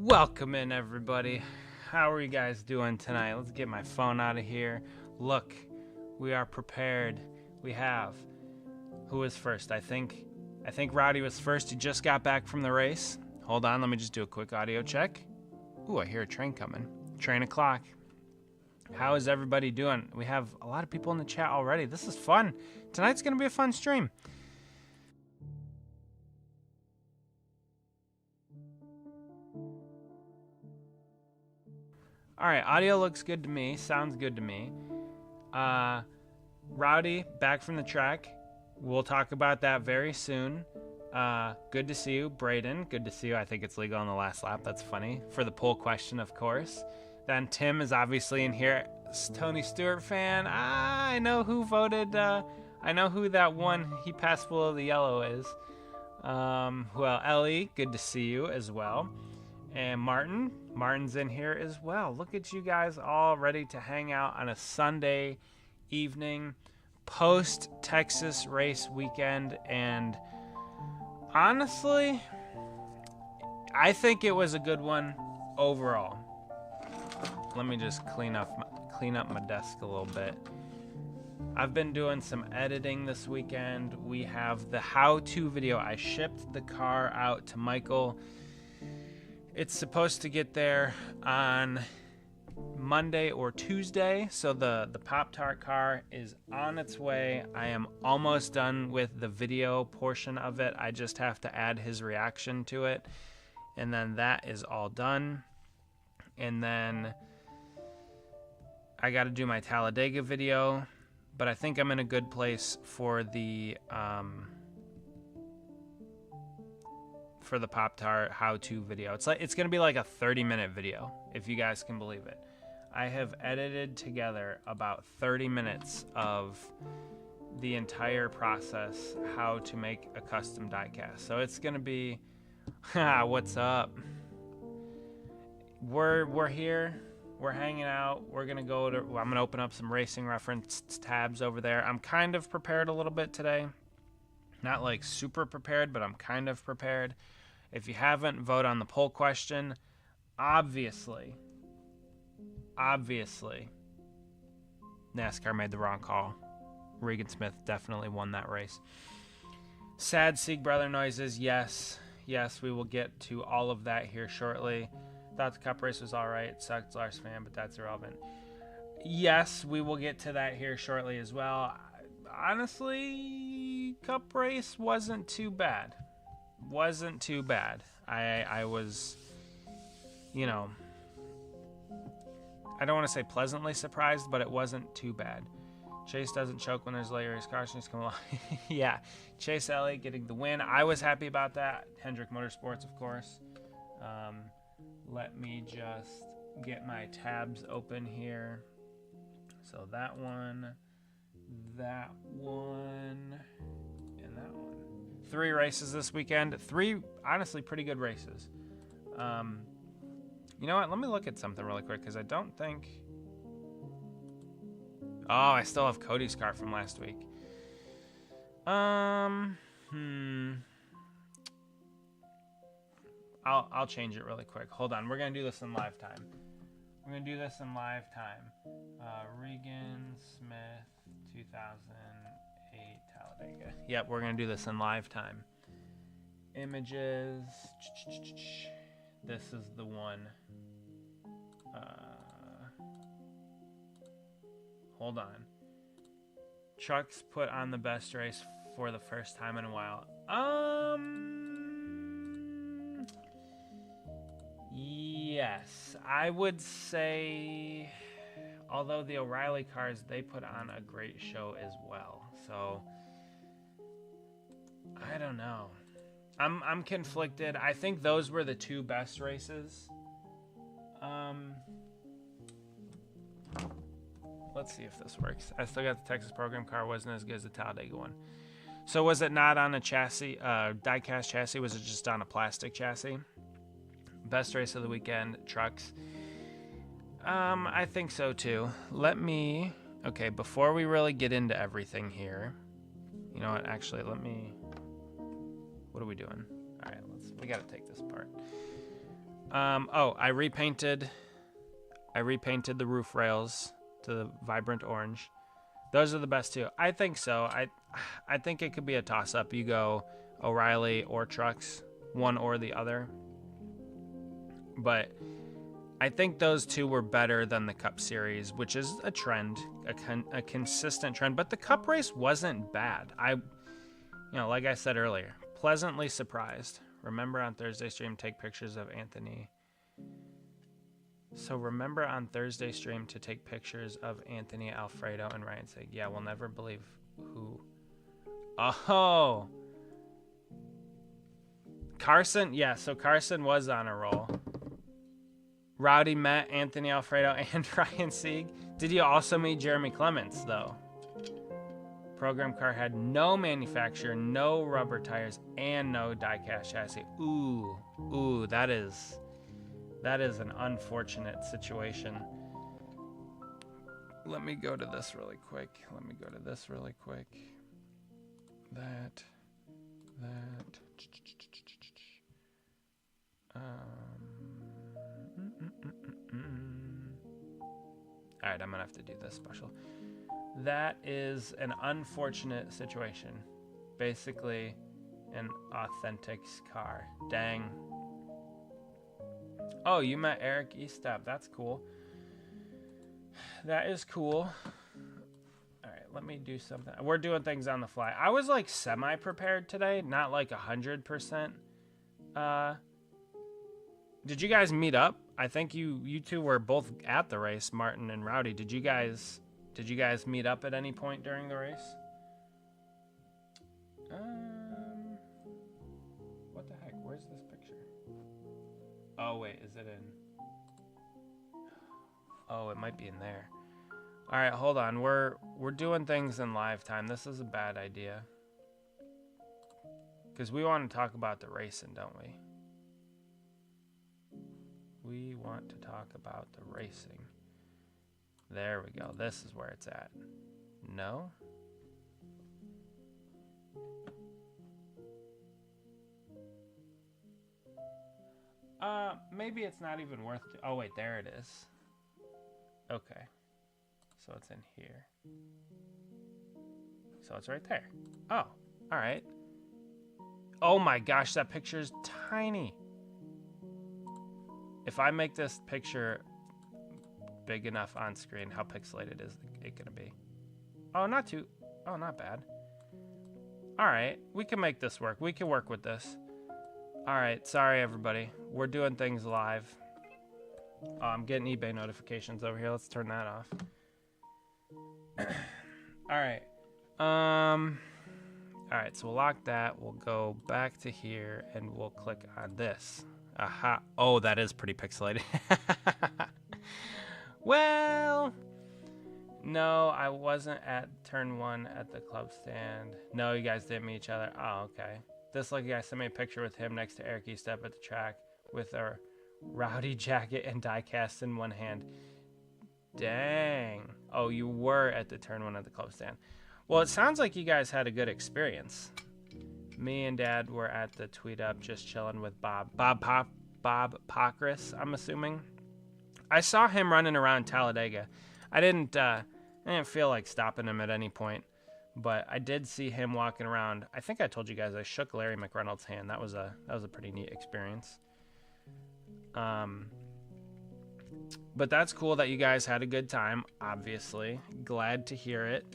Welcome in, everybody. How are you guys doing tonight? Let's get my phone out of here. Look, we are prepared. We have. Who is first? I think Rowdy was first. He just got back from the race. Hold on, let me just do a quick audio check. Ooh, I hear a train coming. Train o'clock. How is everybody doing? We have a lot of people in the chat already. This is fun. Tonight's going to be a fun stream. All right, audio looks good to me. Sounds good to me. Rowdy, back from the track. We'll talk about that very soon. Good to see you. Braden, good to see you. I think it's legal on the last lap. That's funny. For the poll question, of course. Then Tim is obviously in here. Tony Stewart fan. I know who voted. I know who that one he passed below the yellow is. Well, Ellie, good to see you as well. And Martin's in here as well. Look at you guys all ready to hang out on a Sunday evening post Texas race weekend. And honestly, I think it was a good one overall. Let me just clean up my desk a little bit. I've been doing some editing this weekend. We have the how-to video. I shipped the car out to Michael. It's supposed to get there on Monday or Tuesday, so the Pop-Tart car is on its way. I am almost done with the video portion of it. I just have to add his reaction to it, and then that is all done. And then I got to do my Talladega video, but I think I'm in a good place for the Pop-Tart how-to video. It's going to be like a 30-minute video, if you guys can believe it. I have edited together about 30 minutes of the entire process, how to make a custom diecast. So it's going to be, what's up? We're here. We're hanging out. We're going to I'm going to open up some racing reference tabs over there. I'm kind of prepared a little bit today. Not like super prepared, but I'm kind of prepared. If you haven't, vote on the poll question. Obviously, NASCAR made the wrong call. Regan Smith definitely won that race. Sad Sieg brother noises. Yes, we will get to all of that here shortly. Thought the Cup race was all right. Sucked, Lars fan, but that's irrelevant. Yes, we will get to that here shortly as well. Honestly, Cup race wasn't too bad. I was, I don't want to say pleasantly surprised, but it wasn't too bad. Chase doesn't choke when there's layers. Cautions come along. Yeah, Chase Elliott getting the win. I was happy about that. Hendrick Motorsports, of course. Let me just get my tabs open here. So that one, and that one. 3 races this weekend. 3, honestly, pretty good races. You know what? Let me look at something really quick, because I don't think... Oh, I still have Cody's car from last week. I'll change it really quick. Hold on. We're going to do this in live time. Regan Smith 2008 Talladega. Yep, we're going to do this in live time. Images. This is the one. Hold on. Trucks put on the best race for the first time in a while. Yes, I would say, although the O'Reilly cars, they put on a great show as well. So, I don't know. I'm conflicted. I think those were the 2 best races. Let's see if this works. I still got the Texas program car. Wasn't as good as the Talladega one. So was it not on a chassis, diecast chassis? Was it just on a plastic chassis? Best race of the weekend, trucks. I think so too. Okay, before we really get into everything here, you know what, actually, what are we doing? All right, we got to take this apart. Oh, I repainted the roof rails to the vibrant orange. Those are the best two. I think so. I think it could be a toss-up. You go O'Reilly or Trucks, one or the other. But I think those two were better than the Cup Series, which is a trend, a consistent trend. But the Cup race wasn't bad. Like I said earlier, pleasantly surprised. Remember on Thursday stream, take pictures of Anthony. So remember on Thursday stream to take pictures of Anthony, Alfredo, and Ryan Sig. Yeah, we'll never believe who. Oh! Carson? Yeah, so Carson was on a roll. Rowdy met Anthony, Alfredo, and Ryan Sieg. Did you also meet Jeremy Clements, though? Program car had no manufacturer, no rubber tires, and no diecast chassis. Ooh, that is an unfortunate situation. Let me go to this really quick. That. All right, I'm gonna have to do this special. That is an unfortunate situation. Basically, an authentic car. Dang. Oh, you met Eric Estep. That's cool. That is cool. All right, let me do something. We're doing things on the fly. I was like semi-prepared today, not like 100%. Did you guys meet up? I think you two were both at the race, Martin and Rowdy. Did you guys meet up at any point during the race? What the heck? Where's this picture? Oh wait, is it in? Oh, it might be in there. All right, hold on. We're doing things in live time. This is a bad idea. Because we want to talk about the racing, don't we? We want to talk about the racing. There we go. This is where it's at. No? Maybe it's not even worth it. Oh, wait, there it is. Okay. So it's in here. So it's right there. Oh, all right. Oh my gosh, that picture's tiny. If I make this picture big enough on screen, how pixelated is it gonna be? Oh, not bad. All right, we can make this work. We can work with this. All right, sorry everybody. We're doing things live. Oh, I'm getting eBay notifications over here. Let's turn that off. All right. All right, so we'll lock that. We'll go back to here and we'll click on this. Aha. Oh, that is pretty pixelated. Well, no, I wasn't at turn 1 at the club stand. No, you guys didn't meet each other. Oh, okay. This lucky guy sent me a picture with him next to Eric Estep at the track with a Rowdy jacket and diecast in one hand. Dang. Oh, you were at the turn 1 at the club stand. Well, it sounds like you guys had a good experience. Me and Dad were at the Tweet Up just chilling with Bob Pocris, I'm assuming. I saw him running around Talladega. I didn't feel like stopping him at any point, but I did see him walking around. I think I told you guys I shook Larry McReynolds' hand. That was a pretty neat experience. But that's cool that you guys had a good time, obviously. Glad to hear it.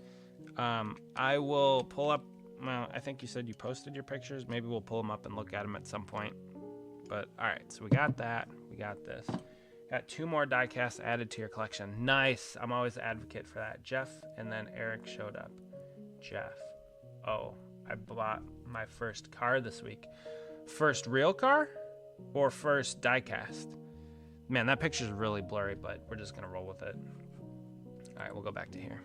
I will pull up, well, I think you said you posted your pictures. Maybe we'll pull them up and look at them at some point. But, all right, so we got that. We got this. Got 2 more diecasts added to your collection. Nice. I'm always an advocate for that. Jeff and then Eric showed up. Jeff. Oh, I bought my first car this week. First real car or first diecast? Man, that picture's really blurry, but we're just going to roll with it. All right, we'll go back to here.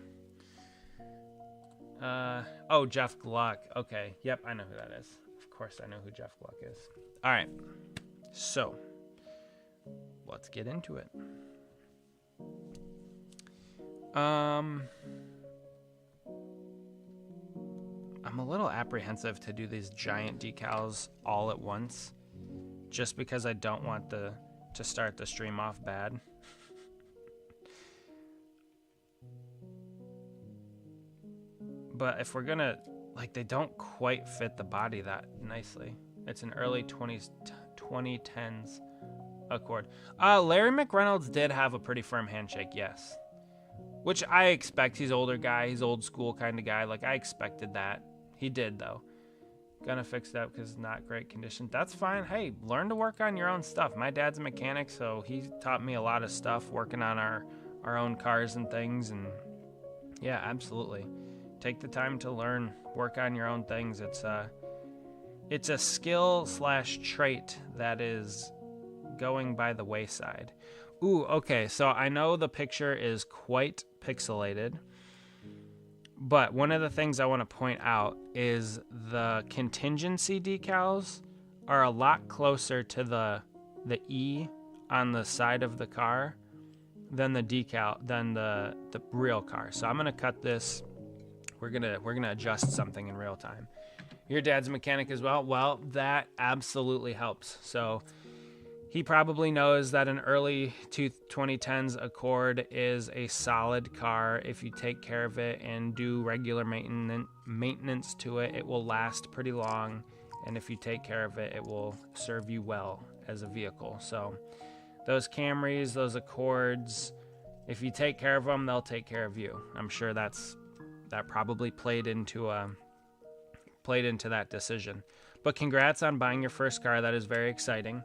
Oh, Jeff Gluck. Okay. Yep, I know who that is. Of course I know who Jeff Gluck is. All right. So, let's get into it. I'm a little apprehensive to do these giant decals all at once, just because I don't want the to start the stream off bad. But if we're gonna, like, they don't quite fit the body that nicely. It's an early 2010s Accord. Larry McReynolds did have a pretty firm handshake, yes. Which I expect. He's an older guy. He's old school kind of guy. Like, I expected that. He did, though. Gonna fix it up because it's not great condition. That's fine. Hey, learn to work on your own stuff. My dad's a mechanic, so he taught me a lot of stuff working on our own cars and things. And yeah, absolutely. Take the time to learn, work on your own things. It's a skill / trait that is going by the wayside. Ooh, okay, so I know the picture is quite pixelated, but one of the things I want to point out is the contingency decals are a lot closer to the E on the side of the car than the real car. So I'm gonna cut this. We're gonna adjust something in real time. Your dad's a mechanic as well. Well, that absolutely helps. So he probably knows that an early 2010s Accord is a solid car. If you take care of it and do regular maintenance to it, it will last pretty long. And if you take care of it, it will serve you well as a vehicle. So those Camrys, those Accords, if you take care of them, they'll take care of you. I'm sure that probably played into that decision. But congrats on buying your first car. That is very exciting.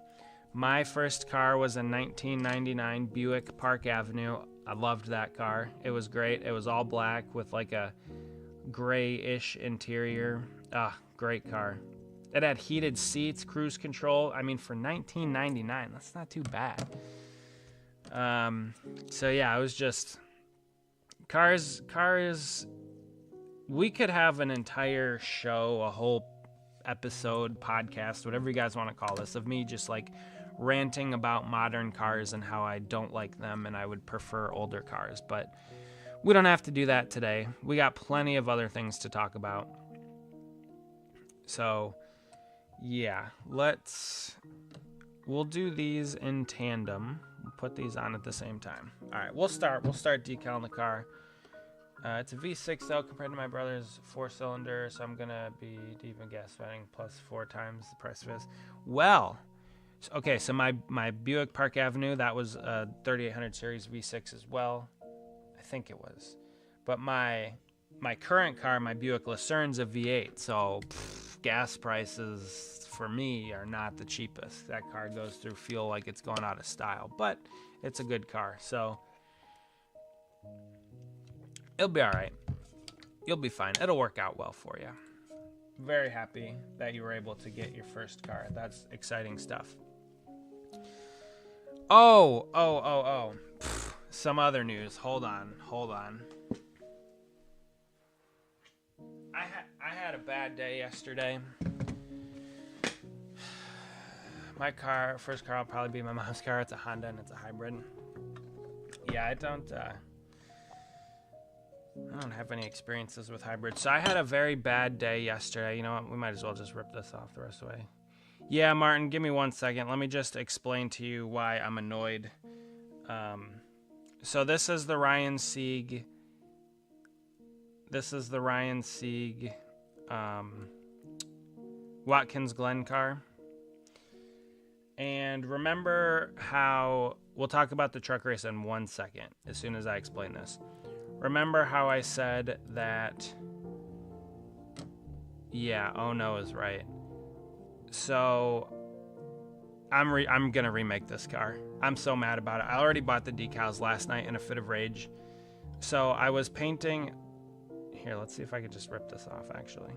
My first car was a 1999 Buick Park Avenue. I loved that car. It was great. It was all black with like a grayish interior. Great car. It had heated seats, cruise control. I mean, for 1999, that's not too bad. So yeah, it was just cars. We could have an entire show, a whole episode, podcast, whatever you guys want to call this, of me just like ranting about modern cars and how I don't like them and I would prefer older cars. But we don't have to do that today. We got plenty of other things to talk about. So yeah, we'll do these in tandem. We'll put these on at the same time. All right, we'll start decaling the car. It's a V6 though compared to my brother's 4-cylinder, so I'm gonna be deep in gas spending plus 4 times the price of this. Well, okay, so my Buick Park Avenue, that was a 3800 series V6 as well. I think it was. But my current car, my Buick Lucerne's a V8, so gas prices for me are not the cheapest. That car goes through fuel like it's going out of style, but it's a good car, so it'll be all right. You'll be fine. It'll work out well for you. Very happy that you were able to get your first car. That's exciting stuff. Oh. Some other news. Hold on. I had a bad day yesterday. My first car will probably be my mom's car. It's a Honda and it's a hybrid. Yeah, I don't have any experiences with hybrids. So I had a very bad day yesterday. You know what? We might as well just rip this off the rest of the way. Yeah, Martin, give me 1 second. Let me just explain to you why I'm annoyed. So this is the Ryan Sieg. Watkins Glen car. And remember how... We'll talk about the truck race in 1 second, as soon as I explain this. Remember how I said that... Yeah, oh no is right. So, I'm gonna remake this car. I'm so mad about it. I already bought the decals last night in a fit of rage. So, I was painting... Here, let's see if I could just rip this off, actually.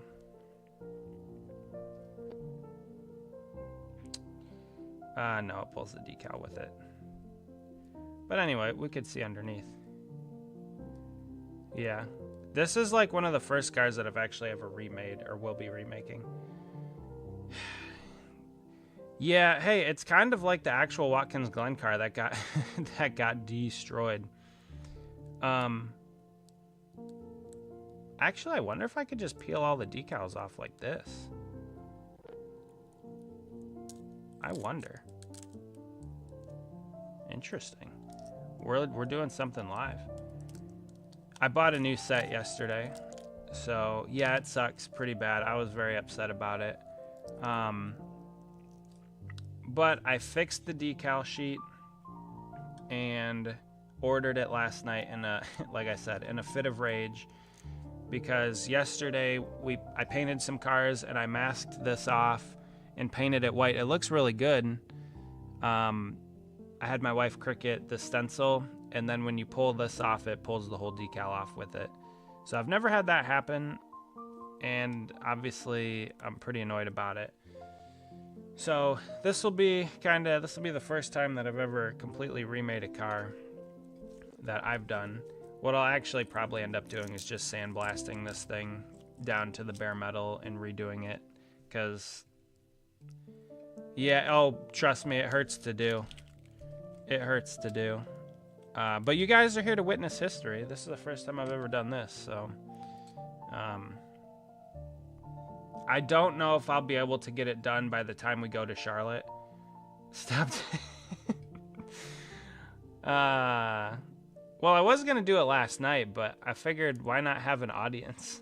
No, it pulls the decal with it. But anyway, we could see underneath. Yeah. This is like one of the first cars that I've actually ever remade or will be remaking. Yeah, hey, it's kind of like the actual Watkins Glen car that got that got destroyed. Actually, I wonder if I could just peel all the decals off like this. I wonder. Interesting. We're doing something live. I bought a new set yesterday. So, yeah, it sucks pretty bad. I was very upset about it. But I fixed the decal sheet and ordered it last night in a, like I said, in a fit of rage. Because yesterday I painted some cars and I masked this off and painted it white. It looks really good. I had my wife Cricut the stencil, and then when you pull this off, it pulls the whole decal off with it. So I've never had that happen, and obviously I'm pretty annoyed about it. So this will be the first time that I've ever completely remade a car that I've done. What I'll actually probably end up doing is just sandblasting this thing down to the bare metal and redoing it, because trust me, it hurts to do. It hurts to do. But you guys are here to witness history. This is the first time I've ever done this, so I don't know if I'll be able to get it done by the time we go to Charlotte. Stop. Well, I was going to do it last night, but I figured why not have an audience?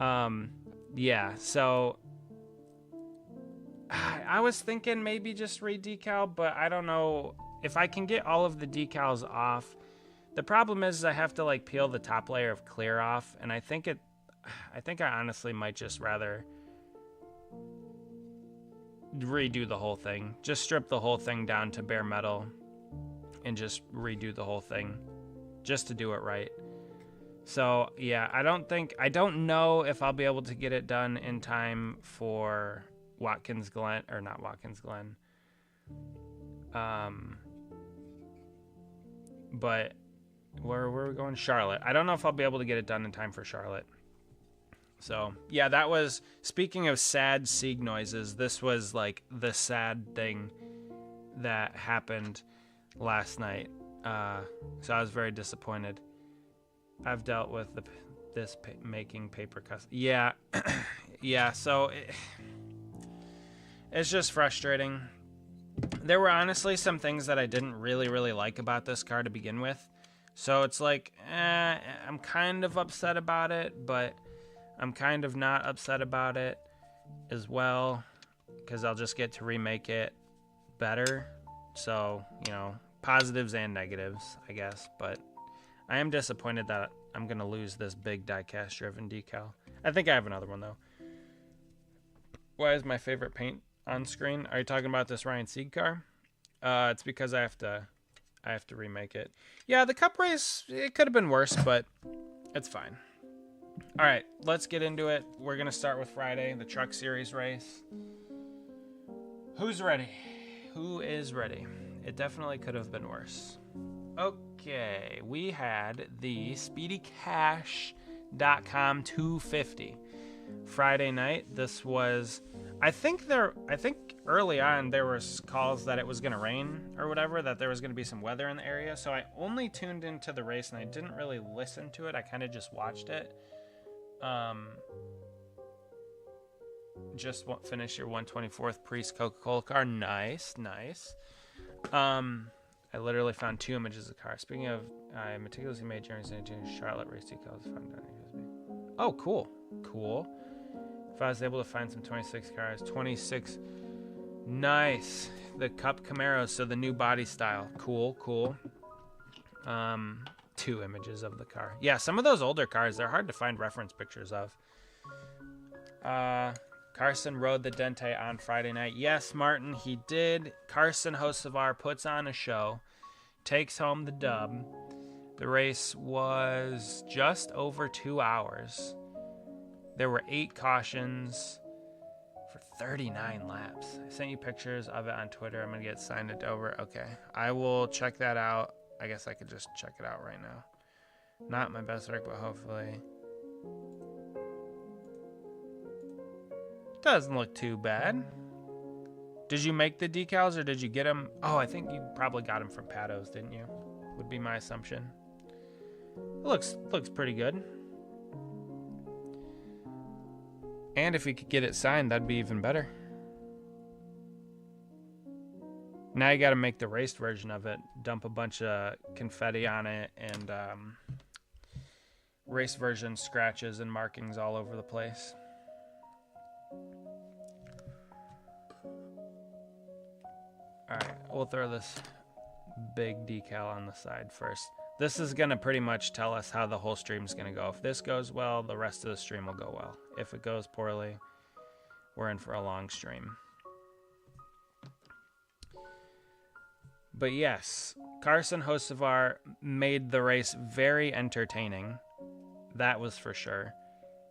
Yeah, so I was thinking maybe just re-decal, but I don't know if I can get all of the decals off. The problem is I have to like peel the top layer of clear off, and I think I honestly might just rather redo the whole thing. Just strip the whole thing down to bare metal and just redo the whole thing just to do it right. So yeah, I don't know if I'll be able to get it done in time for Watkins Glen, or not Watkins Glen. But where are we going? Charlotte. I don't know if I'll be able to get it done in time for Charlotte. So yeah, that was, speaking of sad Sieg noises, this was like the sad thing that happened last night. So I was very disappointed. I've dealt with making paper custom. Yeah. Yeah. So it's just frustrating. There were honestly some things that I didn't really like about this car to begin with. So it's like, I'm kind of upset about it, but I'm kind of not upset about it as well, because I'll just get to remake it better. So, positives and negatives, I guess. But I am disappointed that I'm going to lose this big die-cast driven decal. I think I have another one, though. Why is my favorite paint on screen? Are you talking about this Ryan Sieg car? It's because I have to remake it. Yeah, the cup race, it could have been worse, but it's fine. All right, let's get into it. We're going to start with Friday, the Truck Series race. Who's ready? Who is ready? It definitely could have been worse. Okay, we had the SpeedyCash.com 250 Friday night. This was, I think early on there was calls that it was going to rain or whatever, that there was going to be some weather in the area. So I only tuned into the race and I didn't really listen to it. I kind of just watched it. Just finish your 124th Priest Coca-Cola car. Nice. I literally found 2 images of the car. Speaking of, I meticulously made journeys into Charlotte race decals. Oh, cool. If I was able to find some 26 cars, 26. Nice. The Cup Camaros, so the new body style. Cool. 2 images of the car. Yeah, some of those older cars, they're hard to find reference pictures of. Carson rode the Dente on Friday night. Yes, Martin, he did. Carson Hocevar puts on a show, takes home the dub. The race was just over 2 hours. There were 8 cautions for 39 laps. I sent you pictures of it on Twitter. I'm going to get signed it over. Okay, I will check that out. I guess I could just check it out right now. Not my best work, but hopefully. Doesn't look too bad. Did you make the decals or did you get them? Oh, I think you probably got them from Patos, didn't you? Would be my assumption. It looks pretty good. And if you could get it signed, that'd be even better. Now you got to make the raced version of it. Dump a bunch of confetti on it and race version scratches and markings all over the place. Alright, we'll throw this big decal on the side first. This is going to pretty much tell us how the whole stream's going to go. If this goes well, the rest of the stream will go well. If it goes poorly, we're in for a long stream. But yes, Carson Hocevar made the race very entertaining. That was for sure.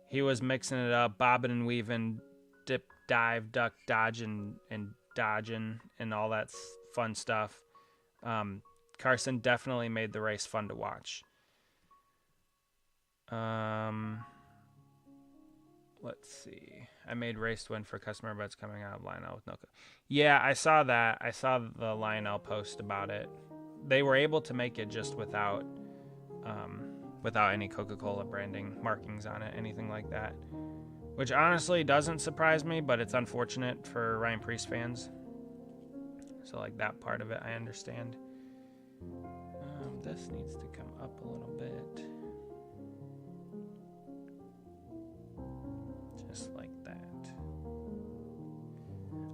He was mixing it up, bobbing and weaving, dip, dive, duck, dodging, and dodging, and all that fun stuff. Carson definitely made the race fun to watch. Let's see. I made race to win for customer bets coming out of Lionel with no. Yeah, I saw that. I saw the Lionel post about it. They were able to make it just without any Coca-Cola branding markings on it, anything like that. Which honestly doesn't surprise me, but it's unfortunate for Ryan Preece fans. So like that part of it, I understand. This needs to come up a little bit. Just like that.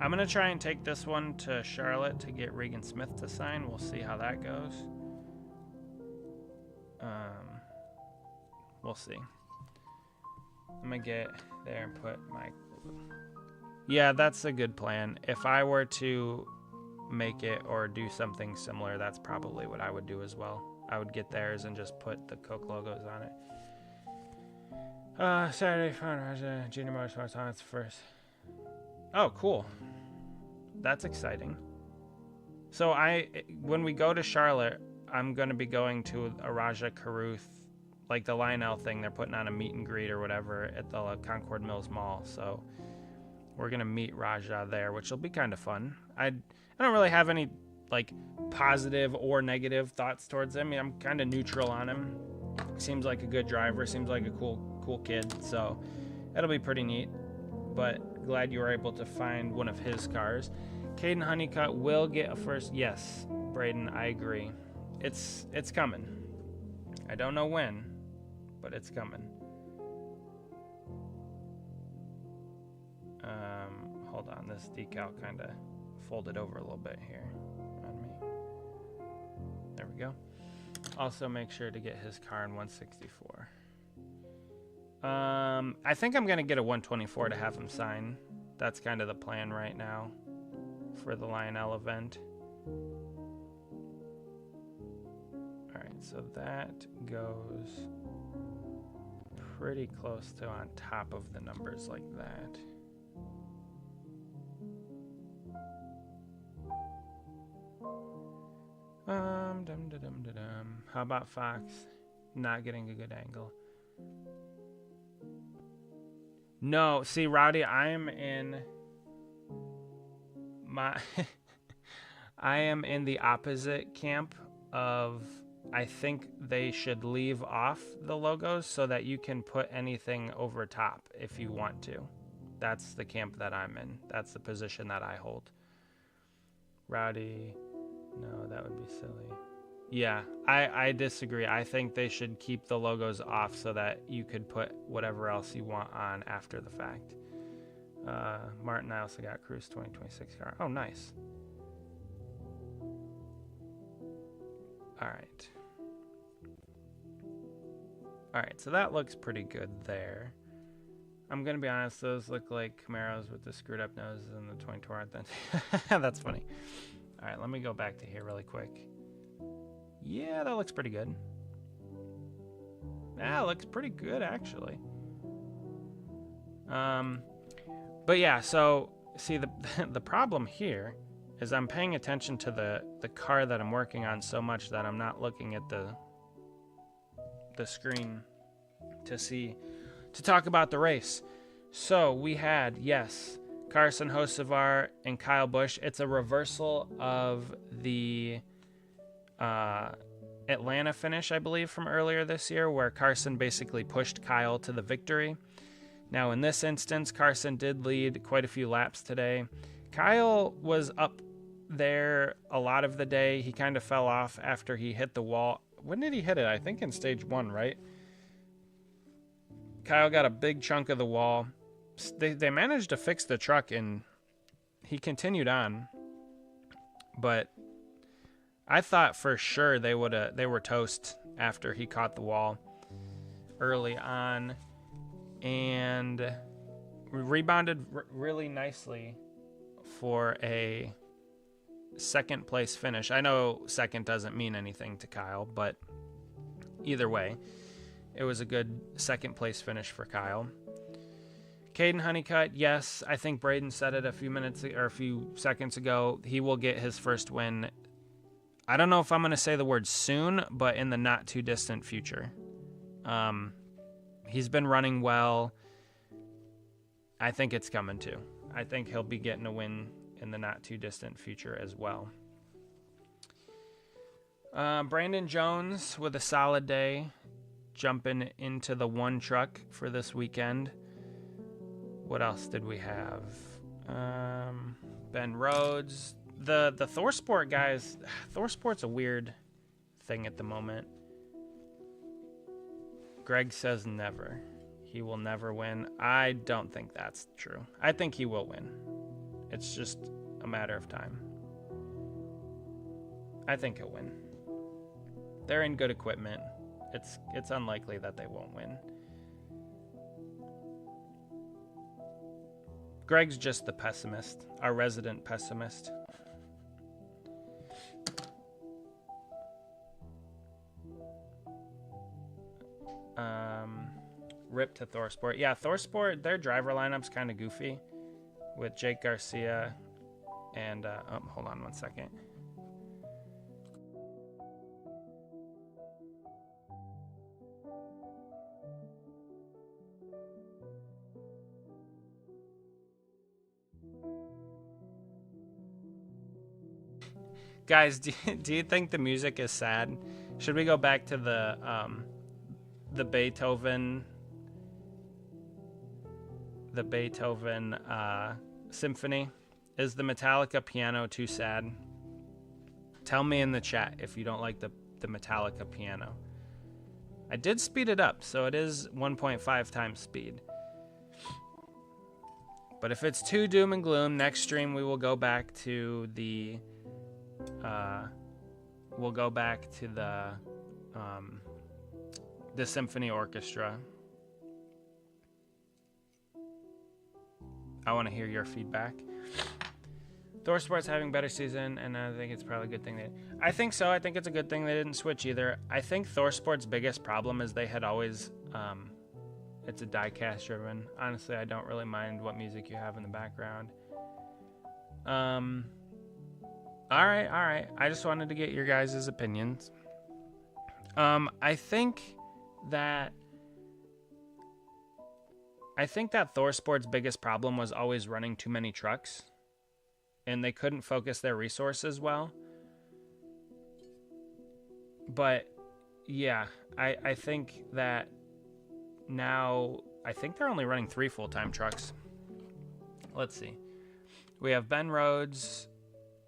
I'm going to try and take this one to Charlotte to get Regan Smith to sign. We'll see how that goes. We'll see. I'm going to get there and put my... Yeah, that's a good plan. If I were to make it or do something similar, that's probably what I would do as well. I would get theirs and just put the Coke logos on it. Saturday fun, Junior Motorsports on its first. Oh, cool. That's exciting. So when we go to Charlotte, I'm going to be going to a Raja Caruth, like the Lionel thing. They're putting on a meet and greet or whatever at the Concord Mills Mall. So we're going to meet Raja there, which will be kind of fun. I don't really have any like positive or negative thoughts towards him. I mean, I'm kind of neutral on him. Seems like a good driver. Seems like a cool kid. So it'll be pretty neat. But glad you were able to find one of his cars. Caden Honeycutt will get a first. Yes, Braden, I agree. It's coming. I don't know when, but it's coming. Hold on. This decal kind of folded over a little bit here on me. There we go. Also make sure to get his car in 164. I think I'm going to get a 124 to have him sign. That's kind of the plan right now for the Lionel event. Alright, so that goes pretty close to on top of the numbers like that. How about Fox not getting a good angle? No, see, Rowdy, I am in the opposite camp of I think they should leave off the logos so that you can put anything over top if you want to. That's the camp that I'm in. That's the position that I hold. Rowdy, no, that would be silly. Yeah, I disagree. I think they should keep the logos off so that you could put whatever else you want on after the fact. Martin, I also got Cruise 2026 car. Oh, nice. All right, so that looks pretty good there. I'm going to be honest, those look like Camaros with the screwed up noses and the 22 aren't that. That's funny. All right, let me go back to here really quick. Yeah, that looks pretty good. That looks pretty good, actually. But yeah, so see the problem here is I'm paying attention to the car that I'm working on so much that I'm not looking at the screen to talk about the race. So we had, yes, Carson Hocevar and Kyle Busch. It's a reversal of the Atlanta finish, I believe, from earlier this year, where Carson basically pushed Kyle to the victory. Now, in this instance, Carson did lead quite a few laps today. Kyle was up there a lot of the day. He kind of fell off after he hit the wall. When did he hit it? I think in stage 1, right? Kyle got a big chunk of the wall. They managed to fix the truck, and he continued on. But I thought for sure they were toast after he caught the wall early on, and rebounded really nicely for a second place finish. I know second doesn't mean anything to Kyle, but either way, it was a good second place finish for Kyle. Caden Honeycutt, yes, I think Braden said it a few seconds ago. He will get his first win. I don't know if I'm going to say the word soon, but in the not too distant future. He's been running well. I think it's coming too. I think he'll be getting a win in the not too distant future as well. Brandon Jones with a solid day, jumping into the one truck for this weekend. What else did we have? Ben Rhodes. The ThorSport guys. ThorSport's a weird thing at the moment. Greg says never. He will never win. I don't think that's true. I think he will win. It's just a matter of time. I think he'll win. They're in good equipment. It's unlikely that they won't win. Greg's just the pessimist, our resident pessimist. Rip to ThorSport. Yeah, ThorSport, their driver lineup's kind of goofy with Jake Garcia and hold on one second. Guys, do you think the music is sad? Should we go back to the Beethoven symphony? Is the Metallica piano too sad? Tell me in the chat if you don't like the Metallica piano. I did speed it up, so it is 1.5 times speed. But if it's too doom and gloom, next stream we will go back to the symphony orchestra. I want to hear your feedback. ThorSport's having a better season, and I think it's probably a good thing I think so. I think it's a good thing they didn't switch either. I think ThorSport's biggest problem is they had always it's a diecast driven. Honestly, I don't really mind what music you have in the background. All right. I just wanted to get your guys' opinions. I think that ThorSport's biggest problem was always running too many trucks, and they couldn't focus their resources well. But yeah, I think that now I think they're only running 3 full-time trucks. Let's see. We have Ben Rhodes.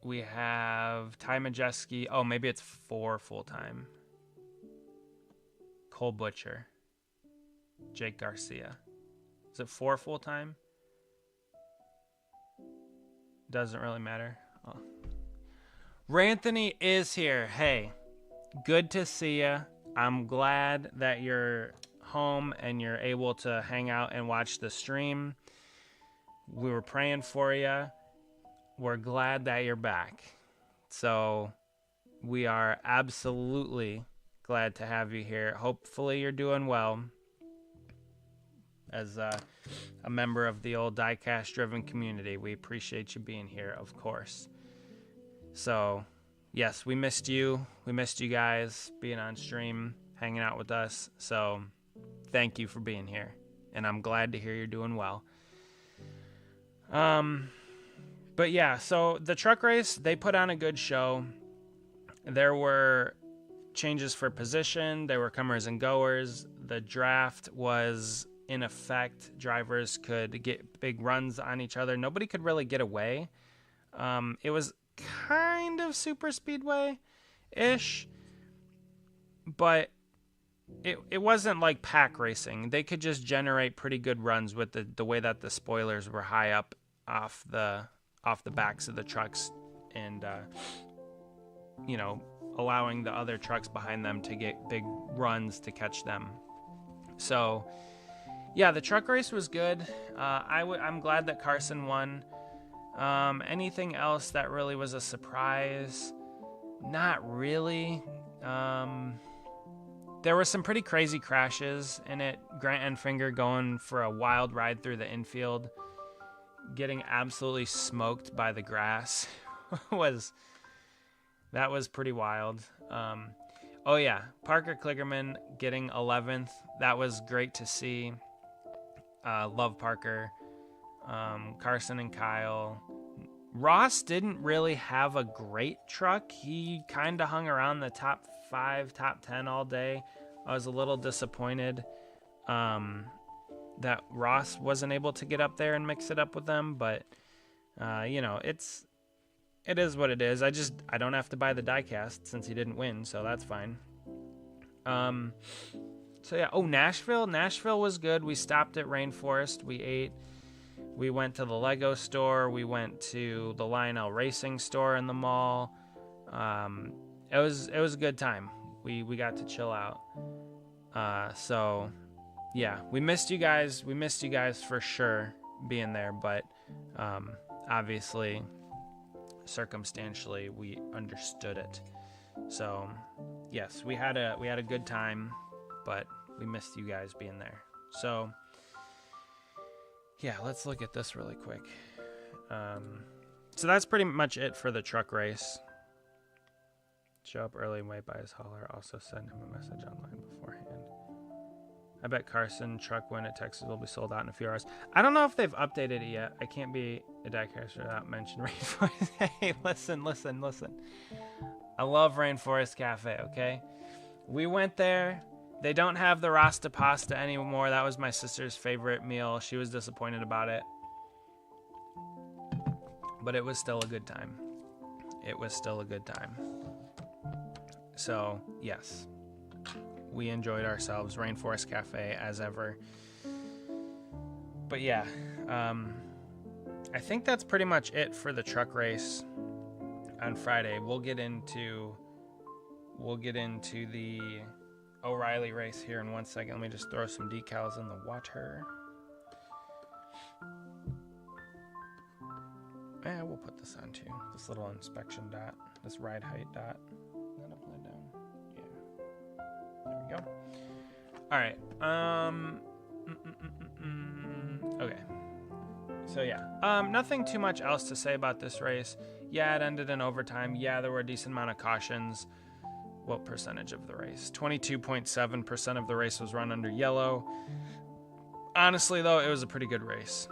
We have Ty Majeski. Oh, maybe it's 4 full-time. Cole Butcher. Jake Garcia. Is it 4 full-time? Doesn't really matter. Oh. Ranthony is here. Hey, good to see you. I'm glad that you're home and you're able to hang out and watch the stream. We were praying for you. We're glad that you're back. So we are absolutely glad to have you here. Hopefully you're doing well as a member of the old diecast driven community. We appreciate you being here, of course. So yes, we missed you. We missed you guys being on stream, hanging out with us. So thank you for being here. And I'm glad to hear you're doing well. But yeah, so the truck race, they put on a good show. There were changes for position. There were comers and goers. The draft was in effect. Drivers could get big runs on each other. Nobody could really get away. It was kind of super speedway-ish, but it wasn't like pack racing. They could just generate pretty good runs with the way that the spoilers were high up off the backs of the trucks, and allowing the other trucks behind them to get big runs to catch them. So yeah, the truck race was good. I'm glad that Carson won. Anything else that really was a surprise? Not really. There were some pretty crazy crashes in it. Grant Enfinger going for a wild ride through the infield, getting absolutely smoked by the grass was pretty wild. Oh yeah, Parker Kligerman getting 11th. That was great to see. Love Parker. Carson and Kyle. Ross didn't really have a great truck. He kind of hung around the top 5, top 10 all day. I was a little disappointed that Ross wasn't able to get up there and mix it up with them, but it is what it is. I don't have to buy the diecast since he didn't win, so that's fine. So yeah, Nashville was good. We stopped at Rainforest. We ate. We went to the Lego store. We went to the Lionel Racing store in the mall. It was a good time. We got to chill out. So yeah, we missed you guys. We missed you guys for sure being there, but obviously, circumstantially, we understood it. So yes, we had a good time, but we missed you guys being there. So yeah, let's look at this really quick. So that's pretty much it for the truck race. Show up early and wait by his hauler. Also send him a message online beforehand. I bet Carson truck win at Texas will be sold out in a few hours. I don't know if they've updated it yet. I can't be a diecast without mentioning Rainforest. Hey, listen. I love Rainforest Cafe, okay? We went there. They don't have the Rasta pasta anymore. That was my sister's favorite meal. She was disappointed about it. But it was still a good time. So, yes. We enjoyed ourselves. Rainforest Cafe, as ever. But yeah. I think that's pretty much it for the truck race on Friday. We'll get into the O'Reilly race here in 1 second. Let me just throw some decals in the water. Yeah, we'll put this on too. This little inspection dot, this ride height dot. That upside down. Yeah. There we go. All right. Okay. So yeah. Nothing too much else to say about this race. Yeah, it ended in overtime. Yeah, there were a decent amount of cautions. What percentage of the race? 22.7% of the race was run under yellow. Honestly, though, it was a pretty good race.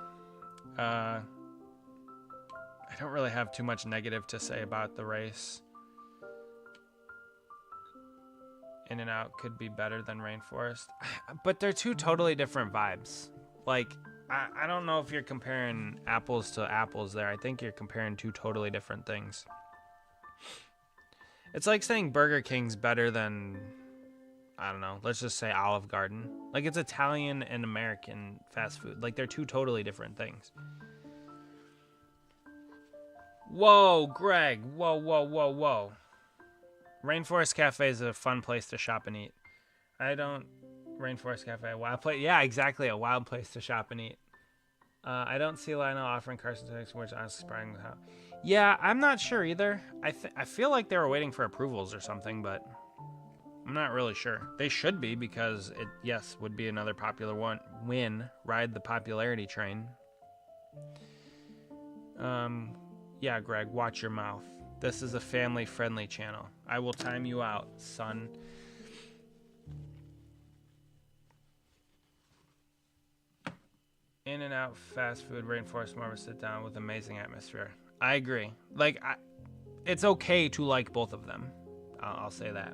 I don't really have too much negative to say about the race. In and Out could be better than Rainforest. But they're two totally different vibes. Like, I don't know if you're comparing apples to apples there. I think you're comparing two totally different things. It's like saying Burger King's better than, I don't know, let's just say Olive Garden. Like, it's Italian and American fast food. Like, they're two totally different things. Whoa, Greg. Whoa. Rainforest Cafe is a fun place to shop and eat. Rainforest Cafe, a wild place. Yeah, exactly, a wild place to shop and eat. I don't see Lionel offering Carson Texas, which honestly surprising how. Yeah, I'm not sure either. I feel like they were waiting for approvals or something, but I'm not really sure. They should be, because it, yes, would be another popular win. Ride the popularity train. Yeah, Greg, watch your mouth. This is a family-friendly channel. I will time you out, son. In and Out fast food, Rainforest more of a sit down with amazing atmosphere. I agree. Like, it's okay to like both of them. I'll say that.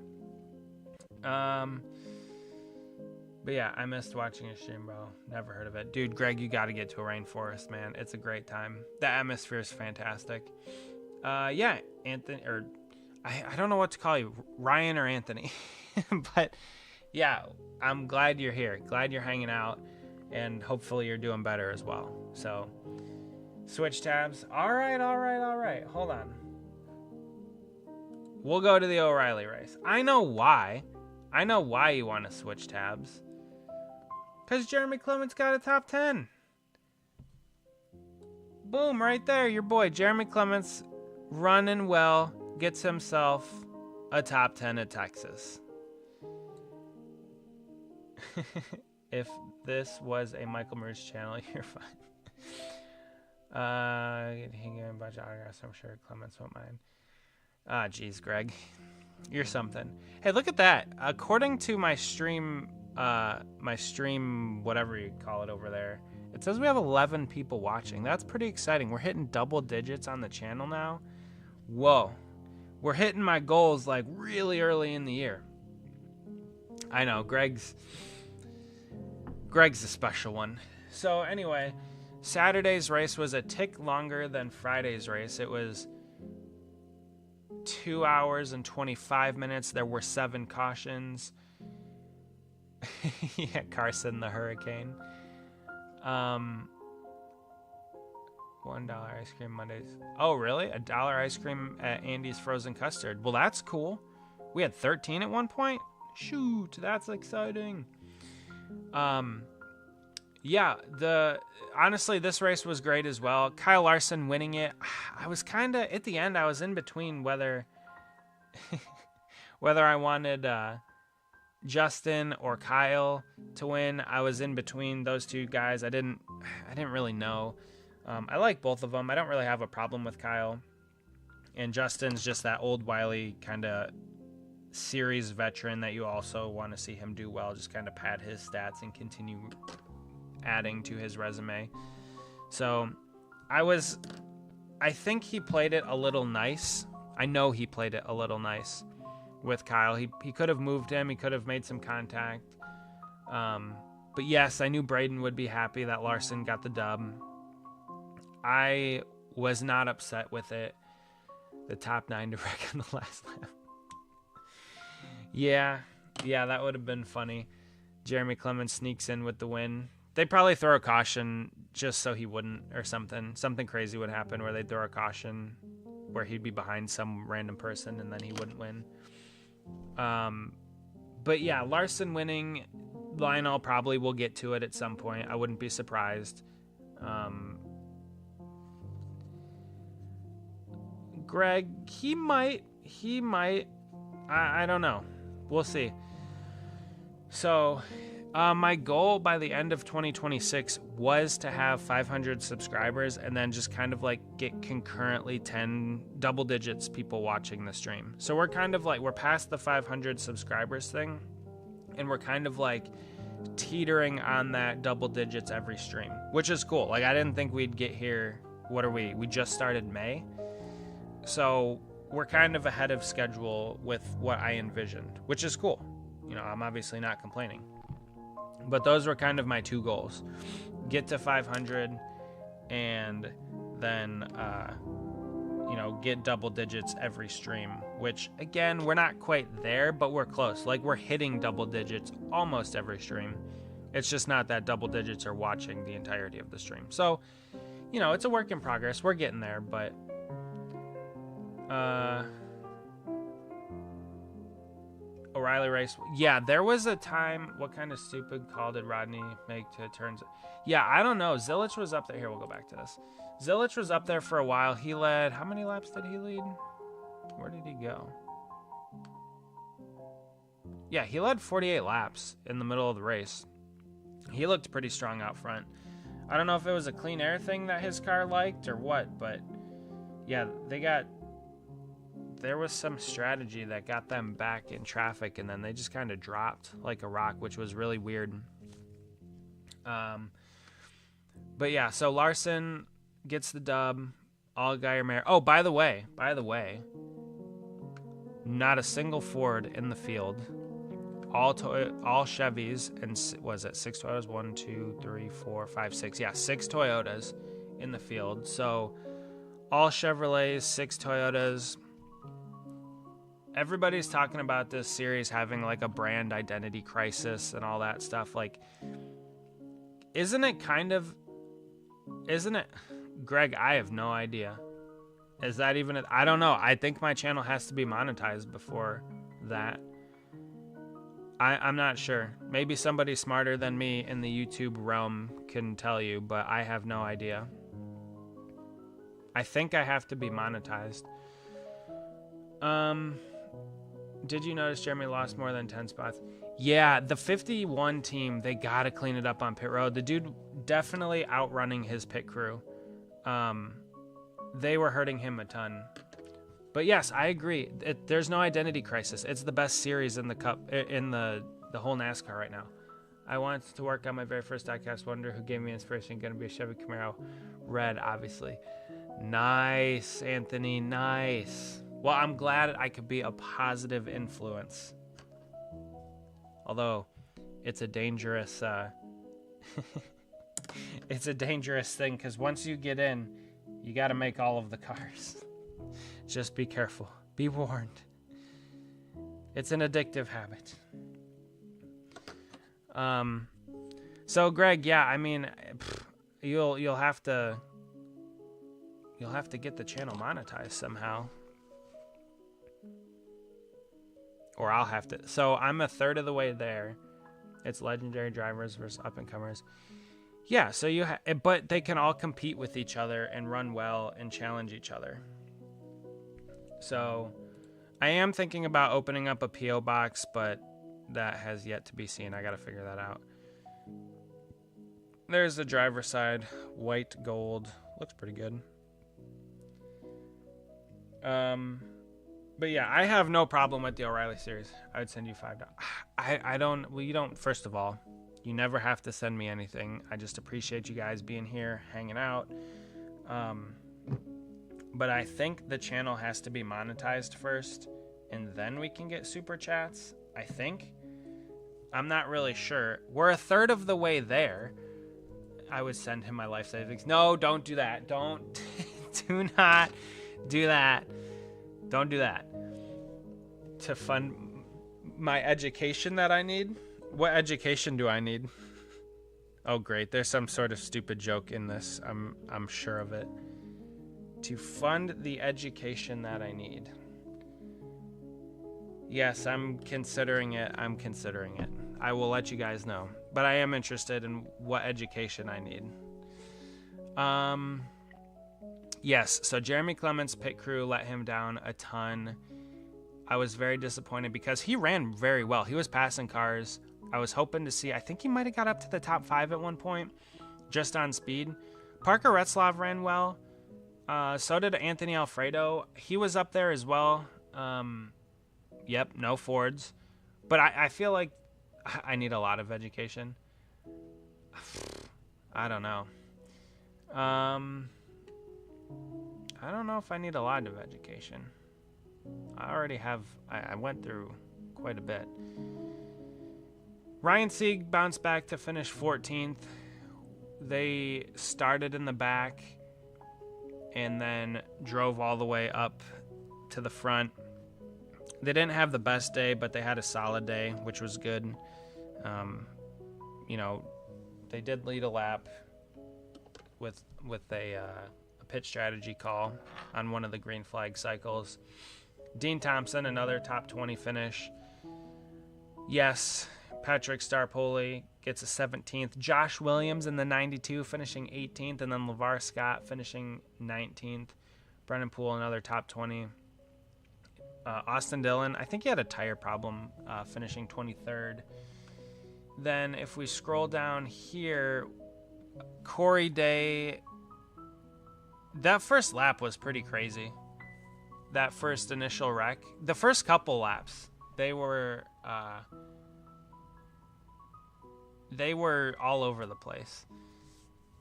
But yeah, I missed watching a stream, bro. Never heard of it. Dude, Greg, you got to get to a Rainforest, man. It's a great time. The atmosphere is fantastic. Yeah, Anthony, or I don't know what to call you, Ryan or Anthony. But yeah, I'm glad you're here. Glad you're hanging out, and hopefully you're doing better as well. So, switch tabs. All right. Hold on. We'll go to the O'Reilly race. I know why you want to switch tabs. Because Jeremy Clements got a top 10. Boom, right there. Your boy, Jeremy Clements, running well, gets himself a top 10 at Texas. If this was a Michael Moores channel, you're fine. He gave a bunch of autographs. I'm sure Clements won't mind. Geez, Greg. You're something. Hey, look at that. According to my stream, whatever you call it over there, it says we have 11 people watching. That's pretty exciting. We're hitting double digits on the channel now. Whoa. We're hitting my goals like really early in the year. I know, Greg's a special one. So anyway, Saturday's race was a tick longer than Friday's race. It was 2 hours and 25 minutes. There were 7 cautions. Yeah, Carson the Hurricane. $1 ice cream Mondays. Oh, really? $1 ice cream at Andy's Frozen Custard. Well, that's cool. We had 13 at one point. Shoot, that's exciting. Yeah, honestly, this race was great as well. Kyle Larson winning it. I was kind of, at the end, I was in between whether I wanted Justin or Kyle to win. I was in between those two guys. I didn't really know. I like both of them. I don't really have a problem with Kyle. And Justin's just that old wily kind of series veteran that you also want to see him do well, just kind of pad his stats and continue adding to his resume. So I think he played it a little nice. I know he played it a little nice with Kyle. He could have moved him. He could have made some contact. But yes, I knew Braden would be happy that Larson got the dub. I was not upset with it. The top 9 to Regan the last lap. Yeah, that would have been funny. Jeremy Clements sneaks in with the win. They'd probably throw a caution just so he wouldn't, or something. Something crazy would happen where they'd throw a caution where he'd be behind some random person and then he wouldn't win. But yeah, Larson winning. Lionel probably will get to it at some point. I wouldn't be surprised. Greg, he might. I don't know. We'll see. So, my goal by the end of 2026 was to have 500 subscribers and then just kind of like get concurrently 10 double digits people watching the stream. So we're kind of like, we're past the 500 subscribers thing, and we're kind of like teetering on that double digits every stream, which is cool. Like, I didn't think we'd get here. What are we? We just started May. So we're kind of ahead of schedule with what I envisioned, which is cool. You know, I'm obviously not complaining. But those were kind of my 2 goals. Get to 500 and then, get double digits every stream, which, again, we're not quite there, but we're close. Like, we're hitting double digits almost every stream. It's just not that double digits are watching the entirety of the stream. So, it's a work in progress. We're getting there, but... O'Reilly race. Yeah, there was a time. What kind of stupid call did Rodney make to turns? Yeah, I don't know. Zilich was up there. Here, we'll go back to this. Zilich was up there for a while. He led. How many laps did he lead? Where did he go? Yeah, he led 48 laps in the middle of the race. He looked pretty strong out front. I don't know if it was a clean air thing that his car liked or what, but yeah, there was some strategy that got them back in traffic, and then they just kind of dropped like a rock, which was really weird. But yeah, so Larson gets the dub. Allgaier Mayer. Oh, by the way, not a single Ford in the field. All Chevys, and was it 6 Toyotas? 1, 2, 3, 4, 5, 6. Yeah, 6 Toyotas in the field. So all Chevrolets, 6 Toyotas. Everybody's talking about this series having like a brand identity crisis and all that stuff. Like, isn't it, Greg, I have no idea. Is that even, I don't know. I think my channel has to be monetized before that. I'm not sure. Maybe somebody smarter than me in the YouTube realm can tell you, but I have no idea. I think I have to be monetized. Did you notice Jeremy lost more than 10 spots? Yeah, the 51 team, they got to clean it up on pit road. The dude definitely outrunning his pit crew. They were hurting him a ton. But yes, I agree. There's no identity crisis. It's the best series in the cup, in the whole NASCAR right now. I wanted to work on my very first diecast. Wonder who gave me inspiration. Going to be a Chevy Camaro red, obviously. Nice, Anthony. Nice. Well, I'm glad I could be a positive influence. Although, it's a dangerous, it's a dangerous thing because once you get in, you got to make all of the cars. Just be careful. Be warned. It's an addictive habit. So Greg, yeah, I mean, you'll have to get the channel monetized somehow. Or I'll have to. So I'm a third of the way there. It's legendary drivers versus up and comers. Yeah, so but they can all compete with each other and run well and challenge each other. So I am thinking about opening up a PO box, but that has yet to be seen. I got to figure that out. There's the driver side, white gold, looks pretty good. But yeah, I have no problem with the O'Reilly series. I would send you $5. You don't, first of all, you never have to send me anything. I just appreciate you guys being here, hanging out. But I think the channel has to be monetized first, and then we can get super chats, I think. I'm not really sure. We're a third of the way there. I would send him my life savings. No, don't do that. Don't, do not do that. Don't do that. To fund my education that I need? What education do I need? Oh, great. There's some sort of stupid joke in this. I'm sure of it. To fund the education that I need. Yes, I'm considering it. I will let you guys know. But I am interested in what education I need. Yes, so Jeremy Clements' pit crew let him down a ton. I was very disappointed because he ran very well. He was passing cars. I was hoping to see, I think he might have got up to the top 5 at one point, just on speed. Parker Retzlaff ran well. So did Anthony Alfredo. He was up there as well. Yep, no Fords. But I feel like I need a lot of education. I don't know. I don't know if I need a lot of education. I already have, I went through quite a bit. Ryan Sieg bounced back to finish 14th. They started in the back and then drove all the way up to the front. They didn't have the best day, but they had a solid day, which was good. You know, they did lead a lap with a pit strategy call on one of the green flag cycles. Dean Thompson, another top 20 finish. Yes, Patrick Starpoli gets a 17th. Josh Williams in the 92 finishing 18th, and then LeVar Scott finishing 19th. Brennan Poole, another top 20. Austin Dillon, I think he had a tire problem, finishing 23rd. Then if we scroll down here, Corey Day, that first lap was pretty crazy. That first initial wreck. The first couple laps, they were all over the place.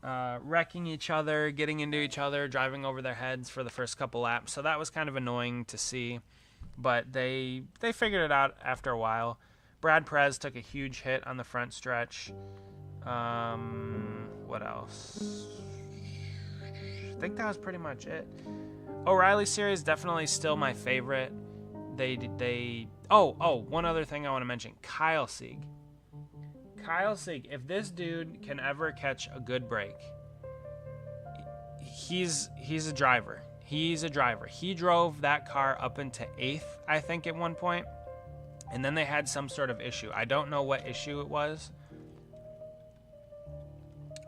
Wrecking each other, getting into each other, driving over their heads for the first couple laps. So that was kind of annoying to see. But they figured it out after a while. Brad Perez took a huge hit on the front stretch. What else? think that was pretty much it. O'Reilly series, definitely still my favorite. One other thing I want to mention. Kyle Sieg, if this dude can ever catch a good break, he's a driver. He drove that car up into 8th, I think, at one point. And then they had some sort of issue. I don't know what issue it was.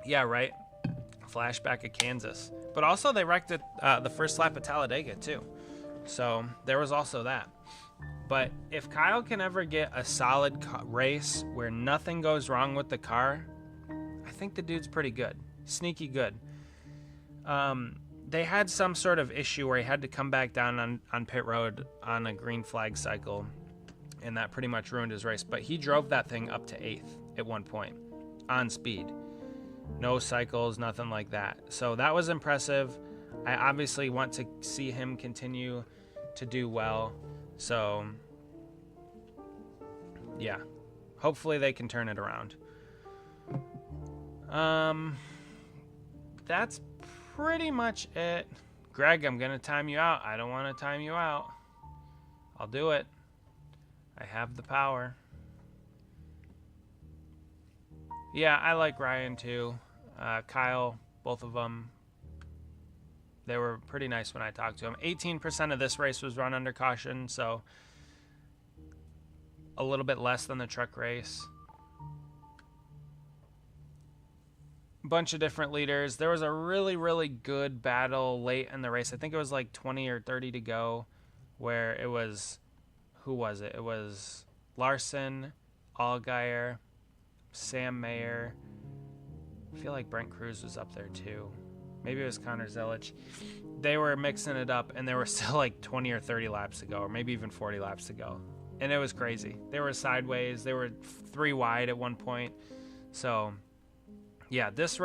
Yeah, right. Flashback of Kansas. But also they wrecked it the first lap of Talladega, too. So there was also that. But if Kyle can ever get a solid race where nothing goes wrong with the car, I think the dude's pretty good. Sneaky good. They had some sort of issue where he had to come back down on pit road on a green flag cycle, and that pretty much ruined his race. But he drove that thing up to 8th at one point on speed. No cycles, nothing like that. So that was impressive. I obviously want to see him continue to do well. So, yeah. Hopefully they can turn it around. That's pretty much it. Greg, I'm going to time you out. I don't want to time you out. I'll do it. I have the power. Yeah, I like Ryan too. Kyle, both of them. They were pretty nice when I talked to him. 18% of this race was run under caution, so a little bit less than the truck race. Bunch of different leaders. There was a really, really good battle late in the race. I think it was like 20 or 30 to go, where it was, who was it? It was Larson, Allgaier, Sam Mayer. I feel like Brent Cruz was up there too. Maybe it was Connor Zelich. They were mixing it up, and there were still like 20 or 30 laps to go, or maybe even 40 laps to go. And it was crazy. They were sideways. They were 3 wide at one point. So, yeah, this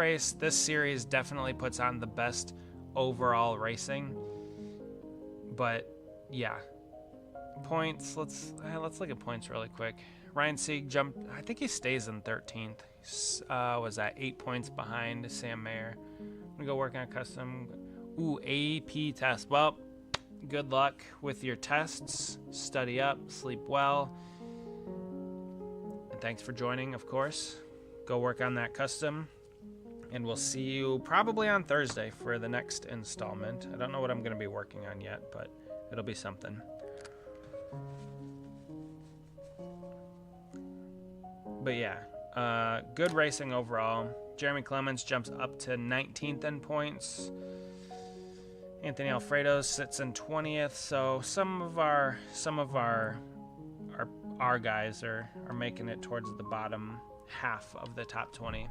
series definitely puts on the best overall racing. But, yeah. Points, let's look at points really quick. Ryan Sieg jumped, I think he stays in 13th. Was that 8 points behind Sam Mayer. I'm gonna go work on custom. Ooh, AP test. Well, good luck with your tests. Study up, sleep well. And thanks for joining, of course. Go work on that custom. And we'll see you probably on Thursday for the next installment. I don't know what I'm gonna be working on yet, but it'll be something. But yeah, good racing overall. Jeremy Clements jumps up to 19th in points. Anthony Alfredo sits in 20th. So some of our guys are making it towards the bottom half of the top 20.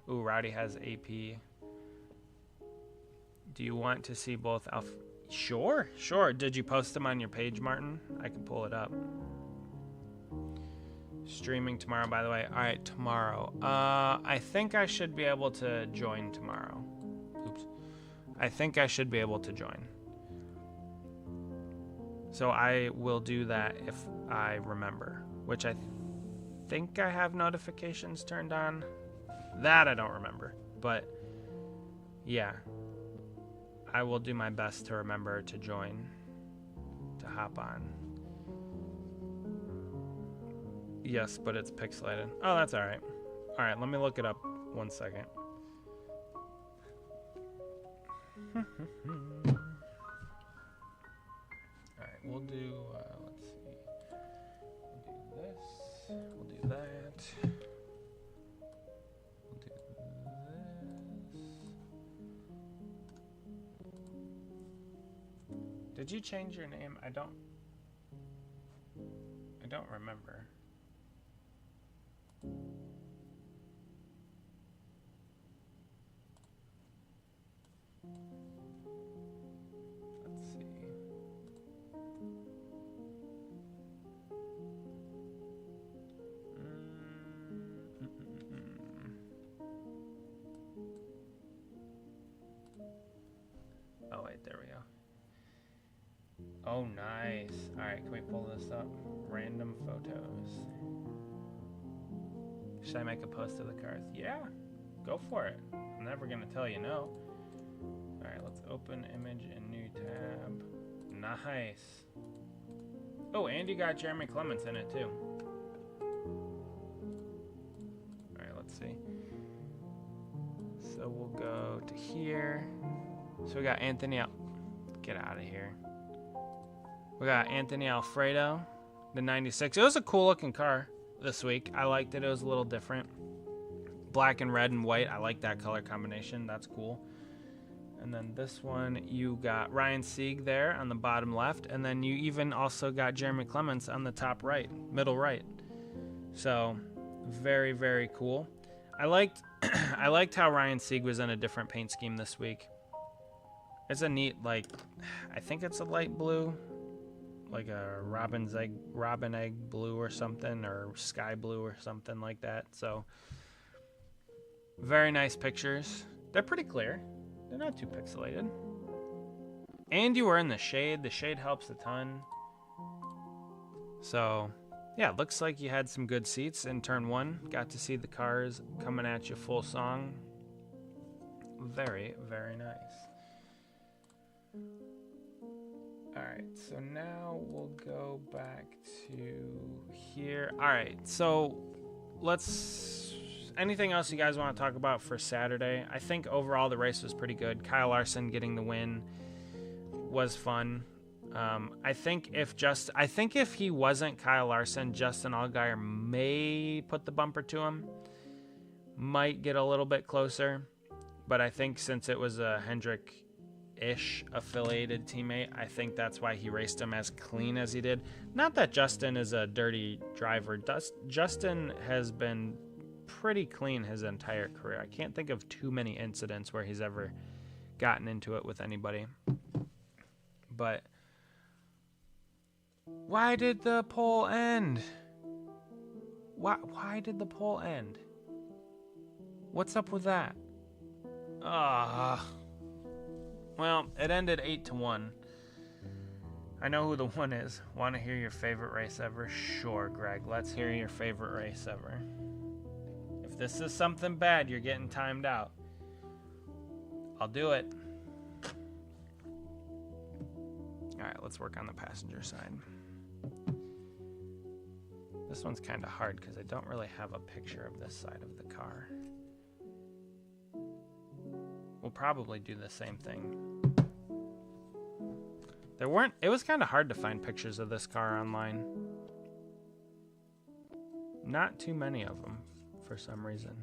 Ooh, Rowdy has AP. Do you want to see both Sure. Did you post them on your page, Martin? I can pull it up. Streaming tomorrow, by the way. All right, tomorrow. I think I should be able to join tomorrow. Oops. I think I should be able to join. So I will do that if I remember, which I think I have notifications turned on. That I don't remember. But, yeah. I will do my best to remember to join, to hop on. Yes, but it's pixelated. Oh, that's all right. All right, let me look it up 1 second. All right, we'll do, let's see. We'll do this. We'll do that. We'll do this. Did you change your name? I don't remember. Let's see. Oh wait, there we go. Oh, nice. All right, can we pull this up? Random photos. Should I make a post of the cars? Yeah, go for it. I'm never gonna tell you no. All right, let's open image in new tab. Nice. Oh, and you got Jeremy Clements in it too. All right, let's see. So we'll go to here. So we got Anthony get out of here. We got Anthony Alfredo, the 96. It was a cool looking car this week. I liked it. It was a little different. Black and red and white. I like that color combination. That's cool. And then this one, you got Ryan Sieg there on the bottom left. And then you even also got Jeremy Clements on the top right, middle right. So very, very cool. I liked how Ryan Sieg was in a different paint scheme this week. It's a neat, like, I think it's a light blue, like a robin egg blue or something, or sky blue or something like that. So very nice pictures. They're pretty clear. They're not too pixelated. And you were in the shade. The shade helps a ton. So, yeah, looks like you had some good seats in turn one. Got to see the cars coming at you full song. Very, very nice. All right, so now we'll go back to here. All right, so anything else you guys want to talk about for Saturday? I think overall the race was pretty good. Kyle Larson getting the win was fun. I think if he wasn't Kyle Larson, Justin Allgaier may put the bumper to him. Might get a little bit closer, but I think since it was a Hendrick-ish affiliated teammate, I think that's why he raced him as clean as he did. Not that Justin is a dirty driver. Justin has been pretty clean his entire career. I can't think of too many incidents where he's ever gotten into it with anybody. But why did the pole end? Why did the pole end? What's up with that? Well, it ended 8-1. I know who the one is. Want to hear your favorite race ever? Sure, Greg. Let's hear your favorite race ever. If this is something bad, you're getting timed out. I'll do it. All right, let's work on the passenger side. This one's kind of hard because I don't really have a picture of this side of the car. We'll probably do the same thing. It was kind of hard to find pictures of this car online. Not too many of them for some reason.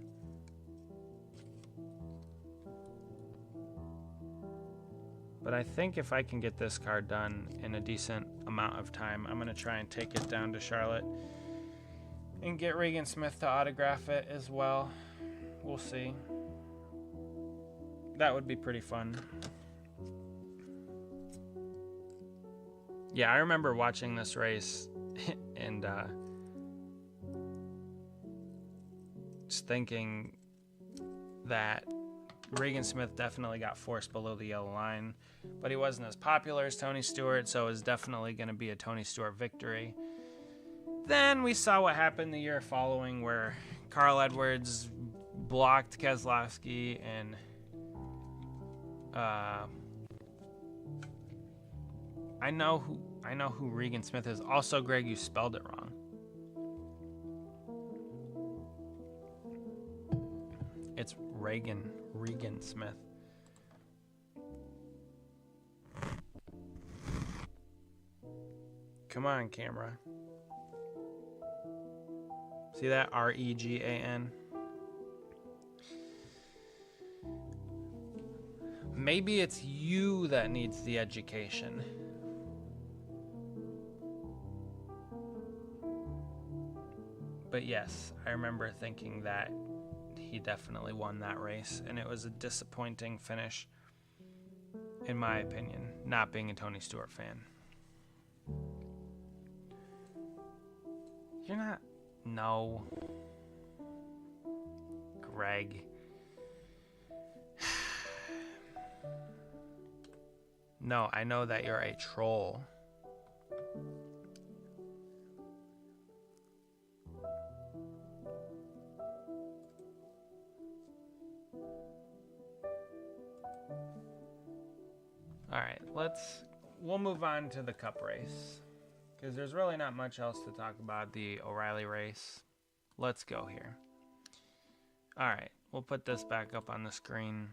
But I think if I can get this car done in a decent amount of time, I'm going to try and take it down to Charlotte and get Regan Smith to autograph it as well. We'll see. That would be pretty fun. Yeah, I remember watching this race and just thinking that Regan Smith definitely got forced below the yellow line, but he wasn't as popular as Tony Stewart, so it was definitely going to be a Tony Stewart victory. Then we saw what happened the year following, where Carl Edwards blocked Keselowski, and I know who Regan Smith is. Also, Greg, you spelled it wrong. It's Regan Smith. Come on, camera. See that? Regan. Maybe it's you that needs the education. But yes, I remember thinking that he definitely won that race, and it was a disappointing finish, in my opinion, not being a Tony Stewart fan. You're not... No. Greg. No, I know that you're a troll. All right, we'll move on to the Cup race because there's really not much else to talk about. The O'Reilly race. Let's go here. All right, we'll put this back up on the screen.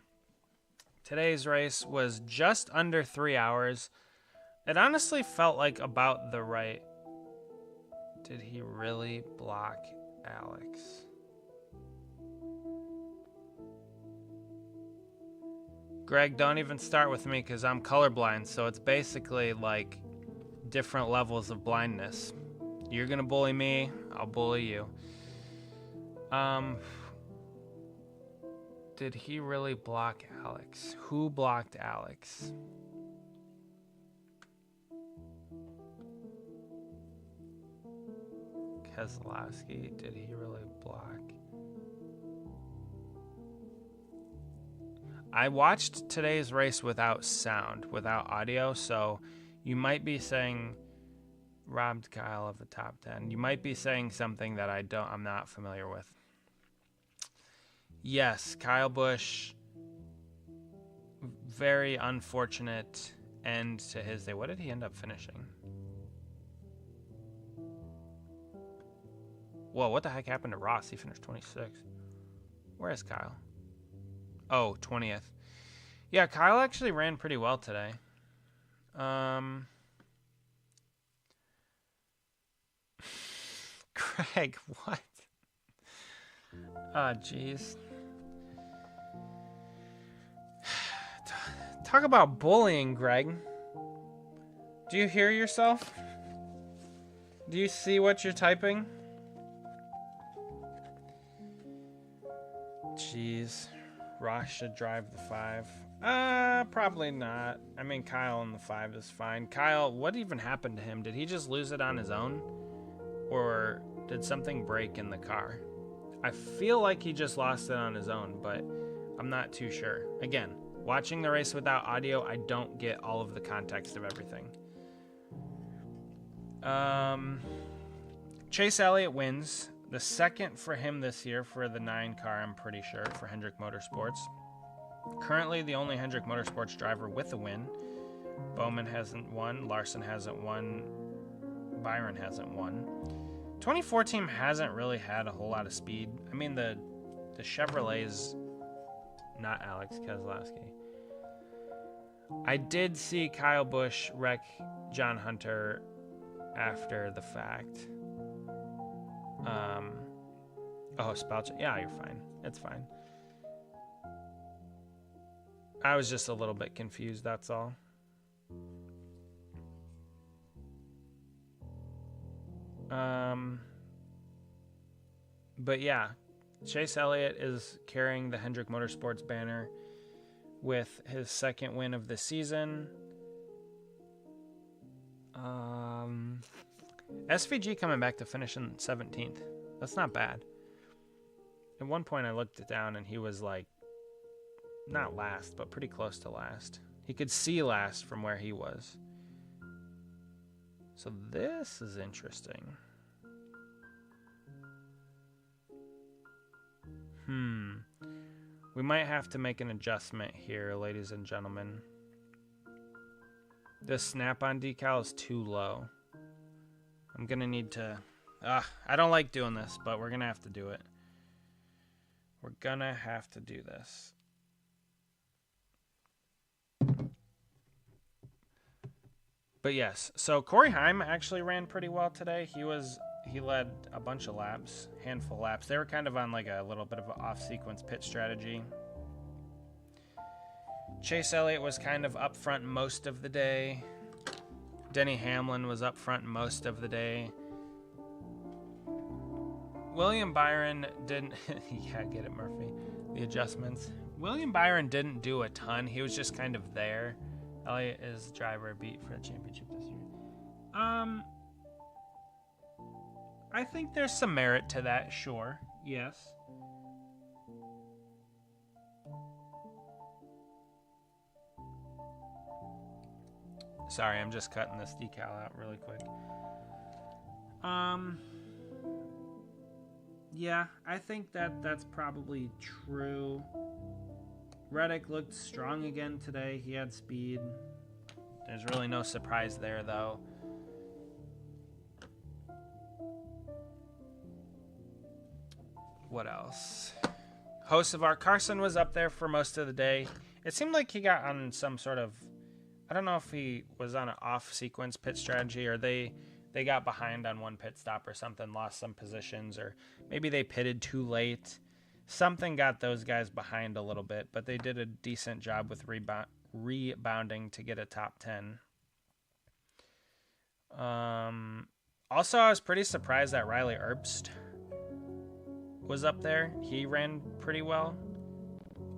Today's race was just under 3 hours. It honestly felt like about the right. Did he really block Alex? Greg, don't even start with me because I'm colorblind, so it's basically like different levels of blindness. You're gonna bully me, I'll bully you. Did he really block Alex? Who blocked Alex? Keselowski, did he really block? I watched today's race without sound, without audio, so you might be saying robbed Kyle of the top 10. You might be saying something that I'm not familiar with. Yes, Kyle Busch, very unfortunate end to his day. What did he end up finishing? Whoa, what the heck happened to Ross? He finished 26th. Where is Kyle? Oh, 20th. Yeah, Kyle actually ran pretty well today. Greg, what? Oh, jeez. Talk about bullying, Greg. Do you hear yourself? Do you see what you're typing? Jeez. Ross should drive the 5. Probably not. I mean, Kyle in the 5 is fine. Kyle, what even happened to him? Did he just lose it on his own? Or did something break in the car? I feel like he just lost it on his own, but I'm not too sure. Again, watching the race without audio, I don't get all of the context of everything. Chase Elliott wins. The second for him this year for the 9 car, I'm pretty sure, for Hendrick Motorsports. Currently the only Hendrick Motorsports driver with a win. Bowman hasn't won. Larson hasn't won. Byron hasn't won. 24 team hasn't really had a whole lot of speed. I mean, the Chevrolet's not Alex Keselowski. I did see Kyle Busch wreck John Hunter after the fact. Oh, spell check. Yeah, you're fine. It's fine. I was just a little bit confused, that's all. But yeah, Chase Elliott is carrying the Hendrick Motorsports banner with his second win of the season. SVG coming back to finish in 17th. That's not bad. At one point I looked it down and he was like, not last, but pretty close to last. He could see last from where he was. So this is interesting. We might have to make an adjustment here, ladies and gentlemen. This snap-on decal is too low. I'm gonna need to... I don't like doing this, but we're gonna have to do it. We're gonna have to do this. But yes, so Corey Heim actually ran pretty well today. He led a bunch of laps, handful of laps. They were kind of on like a little bit of an off-sequence pit strategy. Chase Elliott was kind of up front most of the day. Denny Hamlin was up front most of the day. William Byron didn't... yeah, get it, Murphy. The adjustments. William Byron didn't do a ton. He was just kind of there. Elliott is driver beat for the championship this year. I think there's some merit to that, sure. Yes. Sorry, I'm just cutting this decal out really quick. Yeah, I think that's probably true. Reddick looked strong again today. He had speed. There's really no surprise there, though. What else? Hocevar Carson was up there for most of the day. It seemed like he got on some sort of, I don't know if he was on an off-sequence pit strategy or they got behind on one pit stop or something, lost some positions, or maybe they pitted too late. Something got those guys behind a little bit, but they did a decent job with rebounding to get a top 10. Also, I was pretty surprised that Riley Herbst was up there. He ran pretty well.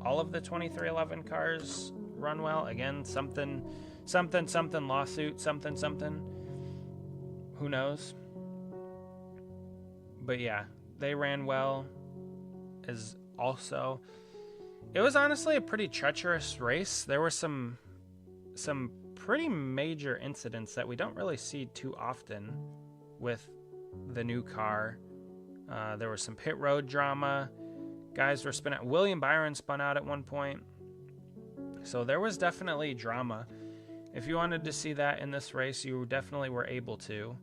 All of the 2311 cars run well. Again, something lawsuit, something. Who knows? But yeah, they ran well. It was honestly a pretty treacherous race. There were some pretty major incidents that we don't really see too often with the new car. There was some pit road drama. Guys were spinning out. William Byron spun out at one point. So there was definitely drama. If you wanted to see that in this race, you definitely were able to.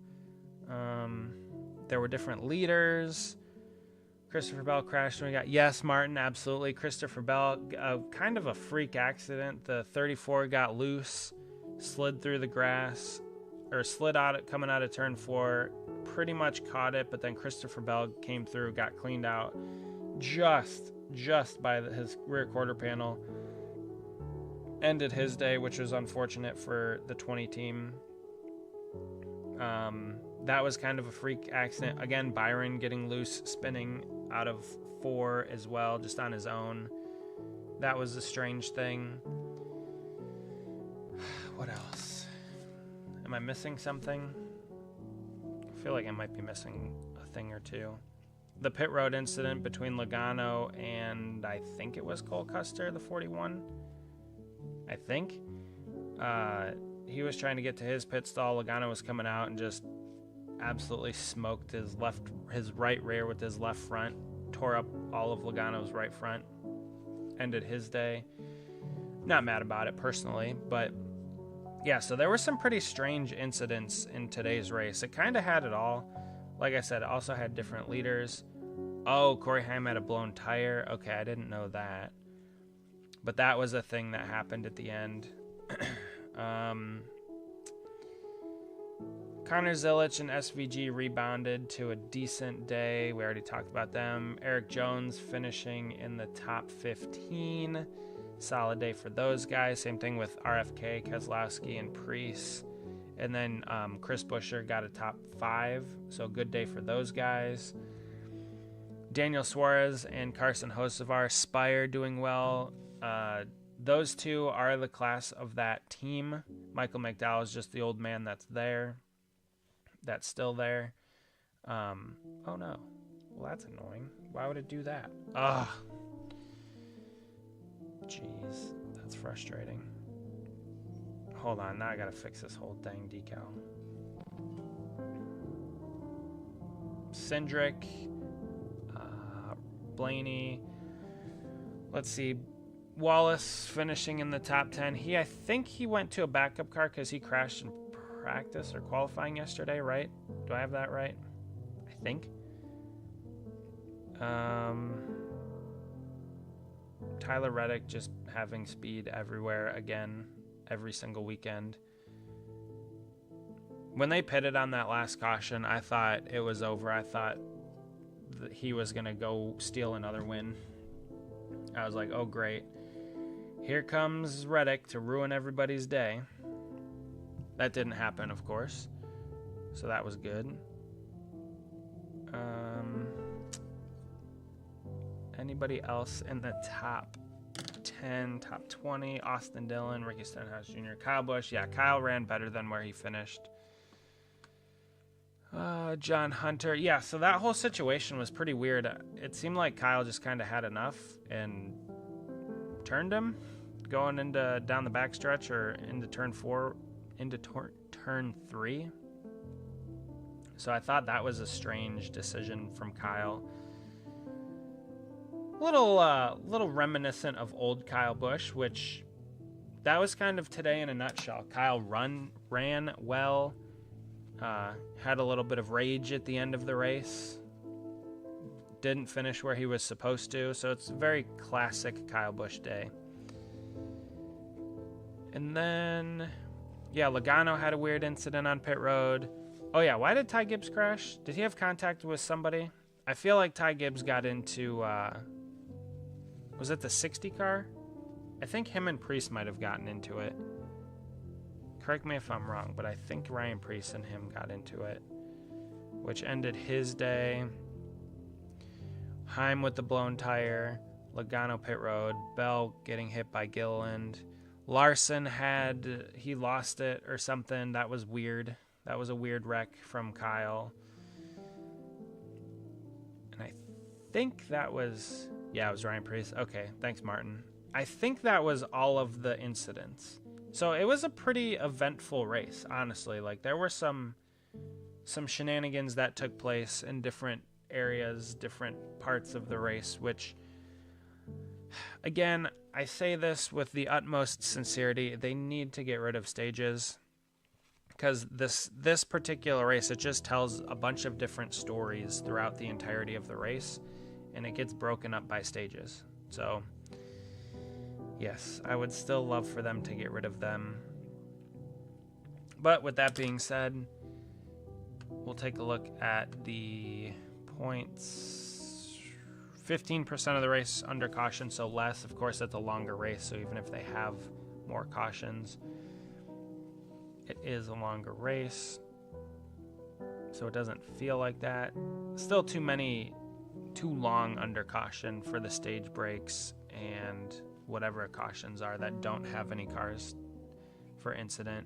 There were different leaders. Christopher Bell crashed and we got, yes, Martin, absolutely. Christopher Bell, kind of a freak accident. The 34 got loose, slid through the grass, or slid out coming out of turn 4, pretty much caught it, but then Christopher Bell came through, got cleaned out just by his rear quarter panel. Ended his day, which was unfortunate for the 20 team. That was kind of a freak accident. Again, Byron getting loose, spinning out of 4 as well, just on his own. That was a strange thing. What else? Am I missing something? I feel like I might be missing a thing or two. The pit road incident between Logano and I think it was Cole Custer, the 41. I think. He was trying to get to his pit stall. Logano was coming out and just absolutely smoked his right rear with his left front. Tore up all of Logano's right front. Ended his day. Not mad about it personally, but yeah, so there were some pretty strange incidents in today's race. It kind of had it all. Like I said, it also had different leaders. Oh, Corey Haim had a blown tire. Okay, I didn't know that. But that was a thing that happened at the end. Connor Zilich and SVG rebounded to a decent day. We already talked about them. Eric Jones finishing in the top 15. Solid day for those guys. Same thing with RFK, Keselowski, and Preece. And then Chris Buescher got a top 5. So good day for those guys. Daniel Suarez and Carson Hocevar, Spire doing well. Those two are the class of that team. Michael McDowell is just the old man that's there. That's still there. Oh no. Well, that's annoying. Why would it do that? Ugh. Jeez. That's frustrating. Hold on. Now I gotta fix this whole dang decal. Cindric. Blaney. Let's see. Wallace finishing in the top 10. I think he went to a backup car because he crashed in practice or qualifying yesterday, right? Do I have that right? I think. Tyler Reddick just having speed everywhere again, every single weekend. When they pitted on that last caution, I thought it was over. I thought that he was going to go steal another win. I was like, oh, great. Here comes Reddick to ruin everybody's day. That didn't happen, of course. So that was good. Anybody else in the top 10, top 20? Austin Dillon, Ricky Stenhouse Jr., Kyle Busch. Yeah, Kyle ran better than where he finished. John Hunter. Yeah, so that whole situation was pretty weird. It seemed like Kyle just kind of had enough and turned him going into down the backstretch or into turn 4, into turn 3. So I thought that was a strange decision from Kyle. Little reminiscent of old Kyle Busch, which that was kind of today in a nutshell. Kyle ran well, had a little bit of rage at the end of the race, didn't finish where he was supposed to, so it's a very classic Kyle Busch day. And then, yeah, Logano had a weird incident on pit road. Oh yeah, why did Ty Gibbs crash? Did he have contact with somebody? I feel like Ty Gibbs got into, was it the 60 car? I think him and Priest might have gotten into it. Correct me if I'm wrong, but I think Ryan Priest and him got into it, which ended his day. Heim with the blown tire, Logano pit road, Bell getting hit by Gilliland. Larson he lost it or something. That was weird. That was a weird wreck from Kyle. And I think that was, yeah, it was Ryan Priest. Okay, thanks, Martin. I think that was all of the incidents. So it was a pretty eventful race, honestly. Like, there were some shenanigans that took place in different areas, different parts of the race, which, again, I say this with the utmost sincerity. They need to get rid of stages, because this particular race, it just tells a bunch of different stories throughout the entirety of the race, and it gets broken up by stages. So yes, I would still love for them to get rid of them. But with that being said, we'll take a look at the points. 15% of the race under caution, so less. Of course, it's a longer race, so even if they have more cautions, it is a longer race, so it doesn't feel like that. Still too long under caution for the stage breaks and whatever cautions are that don't have any cars for incident.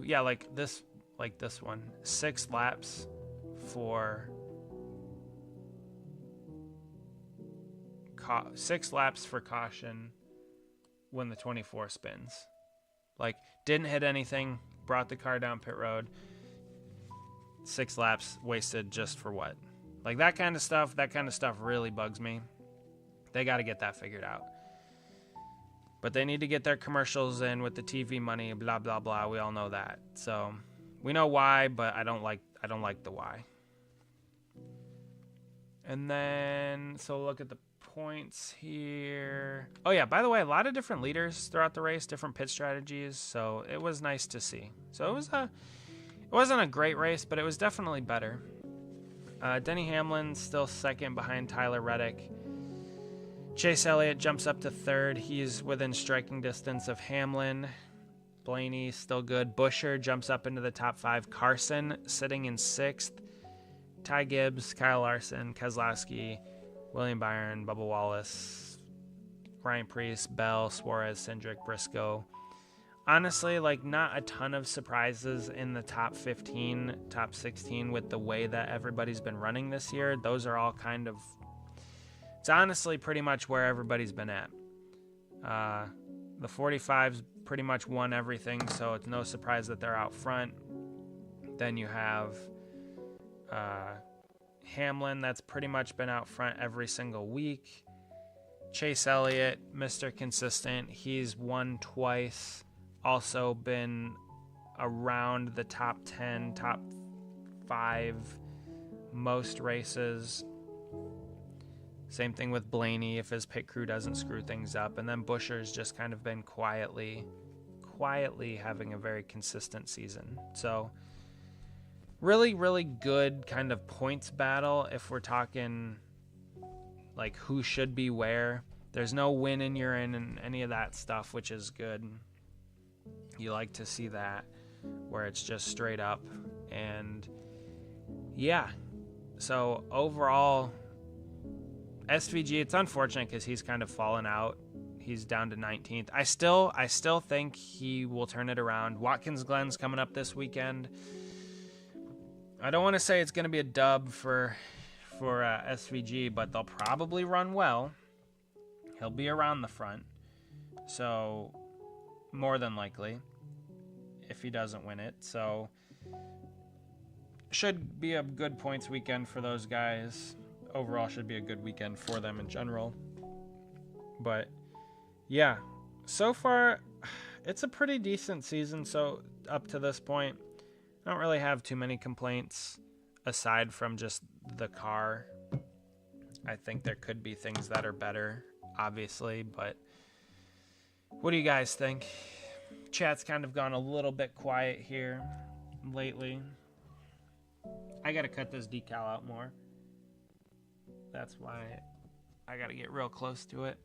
Yeah, like this one. 6 laps for 6 laps for caution when the 24 spins. Like, didn't hit anything, brought the car down pit road. 6 laps wasted just for what? Like, that kind of stuff really bugs me. They got to get that figured out. But they need to get their commercials in with the TV money, blah, blah, blah. We all know that. So we know why, but I don't like the why. And then, so look at the points here. Oh yeah, by the way, a lot of different leaders throughout the race, different pit strategies. So it was nice to see. So it wasn't a great race, but it was definitely better. Denny Hamlin still second behind Tyler Reddick. Chase Elliott jumps up to third. He's within striking distance of Hamlin. Blaney still good. Buescher jumps up into the top 5. Carson sitting in 6th. Ty Gibbs, Kyle Larson, Keselowski, William Byron, Bubba Wallace, Ryan Priest, Bell, Suarez, Cindric, Briscoe. Honestly, like, not a ton of surprises in the top 15, top 16 with the way that everybody's been running this year. Those are all kind of, it's honestly pretty much where everybody's been at. The 45s pretty much won everything, so it's no surprise that they're out front. Then you have Hamlin, that's pretty much been out front every single week. Chase Elliott, Mr. Consistent, he's won twice. Also been around the top 10, top 5 most races. Same thing with Blaney if his pit crew doesn't screw things up. And then Buescher's just kind of been quietly having a very consistent season. So really, really good kind of points battle if we're talking like who should be where. There's no win in urine and any of that stuff, which is good. You like to see that, where it's just straight up. And yeah, so overall, SVG, it's unfortunate because he's kind of fallen out. He's down to 19th. I still think he will turn it around. Watkins Glen's coming up this weekend. I don't want to say it's going to be a dub for SVG, but they'll probably run well. He'll be around the front, so more than likely, if he doesn't win it. So should be a good points weekend for those guys. overall should be a good weekend for them in general. But yeah, so far it's a pretty decent season. So up to this point, I don't really have too many complaints aside from just the car. I think there could be things that are better, obviously, but what do you guys think? Chat's kind of gone a little bit quiet here lately. I gotta cut this decal out more. That's why I gotta get real close to it.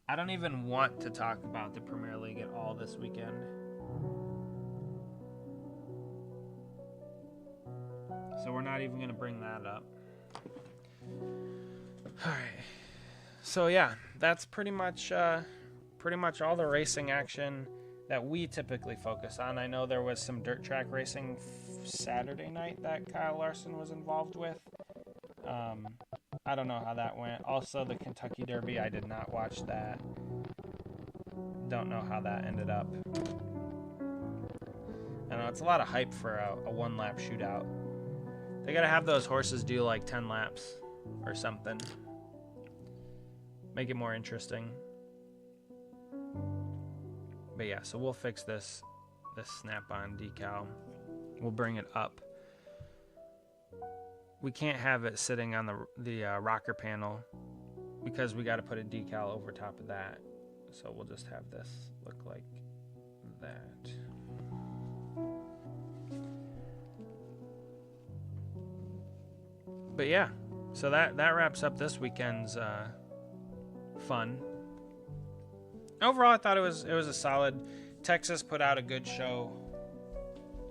I don't even want to talk about the Premier League at all this weekend. So we're not even gonna bring that up. Alright. So yeah, that's pretty much all the racing action that we typically focus on. I know there was some dirt track racing Saturday night that Kyle Larson was involved with. I don't know how that went. Also, the Kentucky Derby, I did not watch that. Don't know how that ended up. I know it's a lot of hype for a one-lap shootout. They gotta have those horses do like 10 laps or something. Make it more interesting. But yeah, so we'll fix this snap-on decal. We'll bring it up. We can't have it sitting on the rocker panel because we got to put a decal over top of that. So we'll just have this look like that. But yeah, so that wraps up this weekend's fun. Overall, I thought it was a solid. Texas put out a good show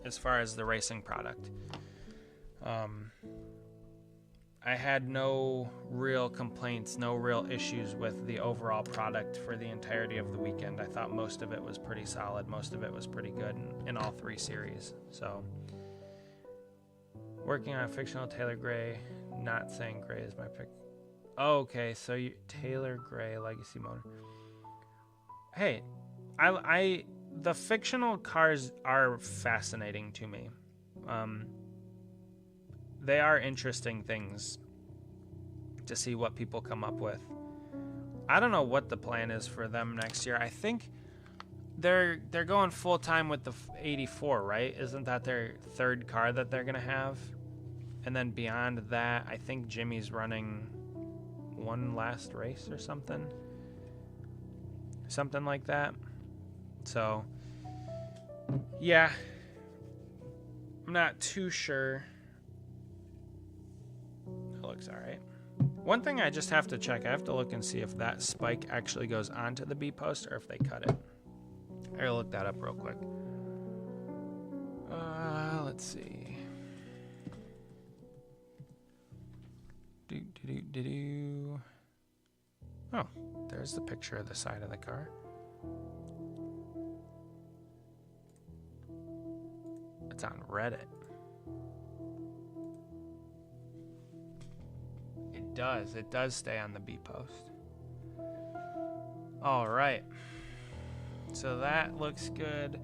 as far as the racing product. I had no real complaints, no real issues with the overall product for the entirety of the weekend. I thought most of it was pretty solid. Most of it was pretty good in all three series. So, working on a fictional Taylor Gray, not saying Gray is my pick. Oh, okay, so Taylor Gray Legacy Motor. Hey, the fictional cars are fascinating to me. They are interesting things to see what people come up with. I don't know what the plan is for them next year. I think they're going full time with the 84, right? Isn't that their third car that they're gonna have? And then beyond that, I think Jimmy's running one last race or something like that. So yeah, I'm not too sure. It looks all right. One thing I just have to check, I have to look and see if that spike actually goes onto the B post or if they cut it. I gotta look that up real quick. Let's see. Oh, there's the picture of the side of the car. It's on Reddit. It does stay on the B post. All right. So that looks good.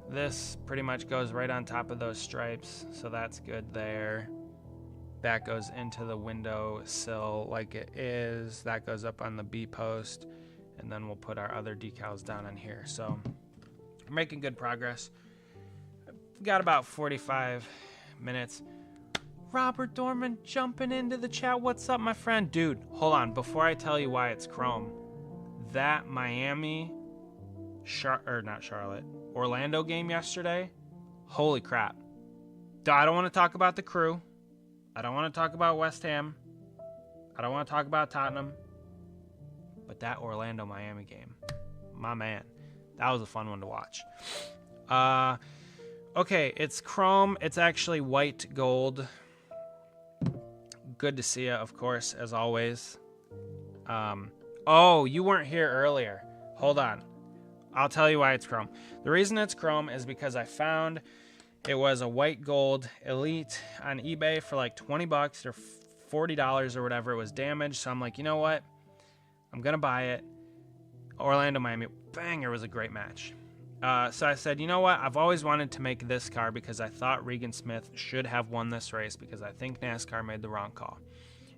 This pretty much goes right on top of those stripes, so that's good there. That goes into the window sill like it is. That goes up on the B post, and then we'll put our other decals down on here. So we're making good progress. Got about 45 minutes. Robert Dorman jumping into the chat. What's up, my friend? Dude, hold on. Before I tell you why it's chrome, that Miami, Orlando game yesterday, holy crap. I don't want to talk about the crew. I don't want to talk about West Ham. I don't want to talk about Tottenham. But that Orlando-Miami game, my man, that was a fun one to watch. Okay, it's chrome. It's actually white gold. Good to see you, of course, as always. Oh, you weren't here earlier. Hold on. I'll tell you why it's chrome. The reason it's chrome is because I found it was a white gold Elite on eBay for like $20 or $40 or whatever. It was damaged, so I'm like, you know what? I'm going to buy it. Orlando, Miami, banger, was a great match. So I said, you know what? I've always wanted to make this car because I thought Regan Smith should have won this race because I think NASCAR made the wrong call.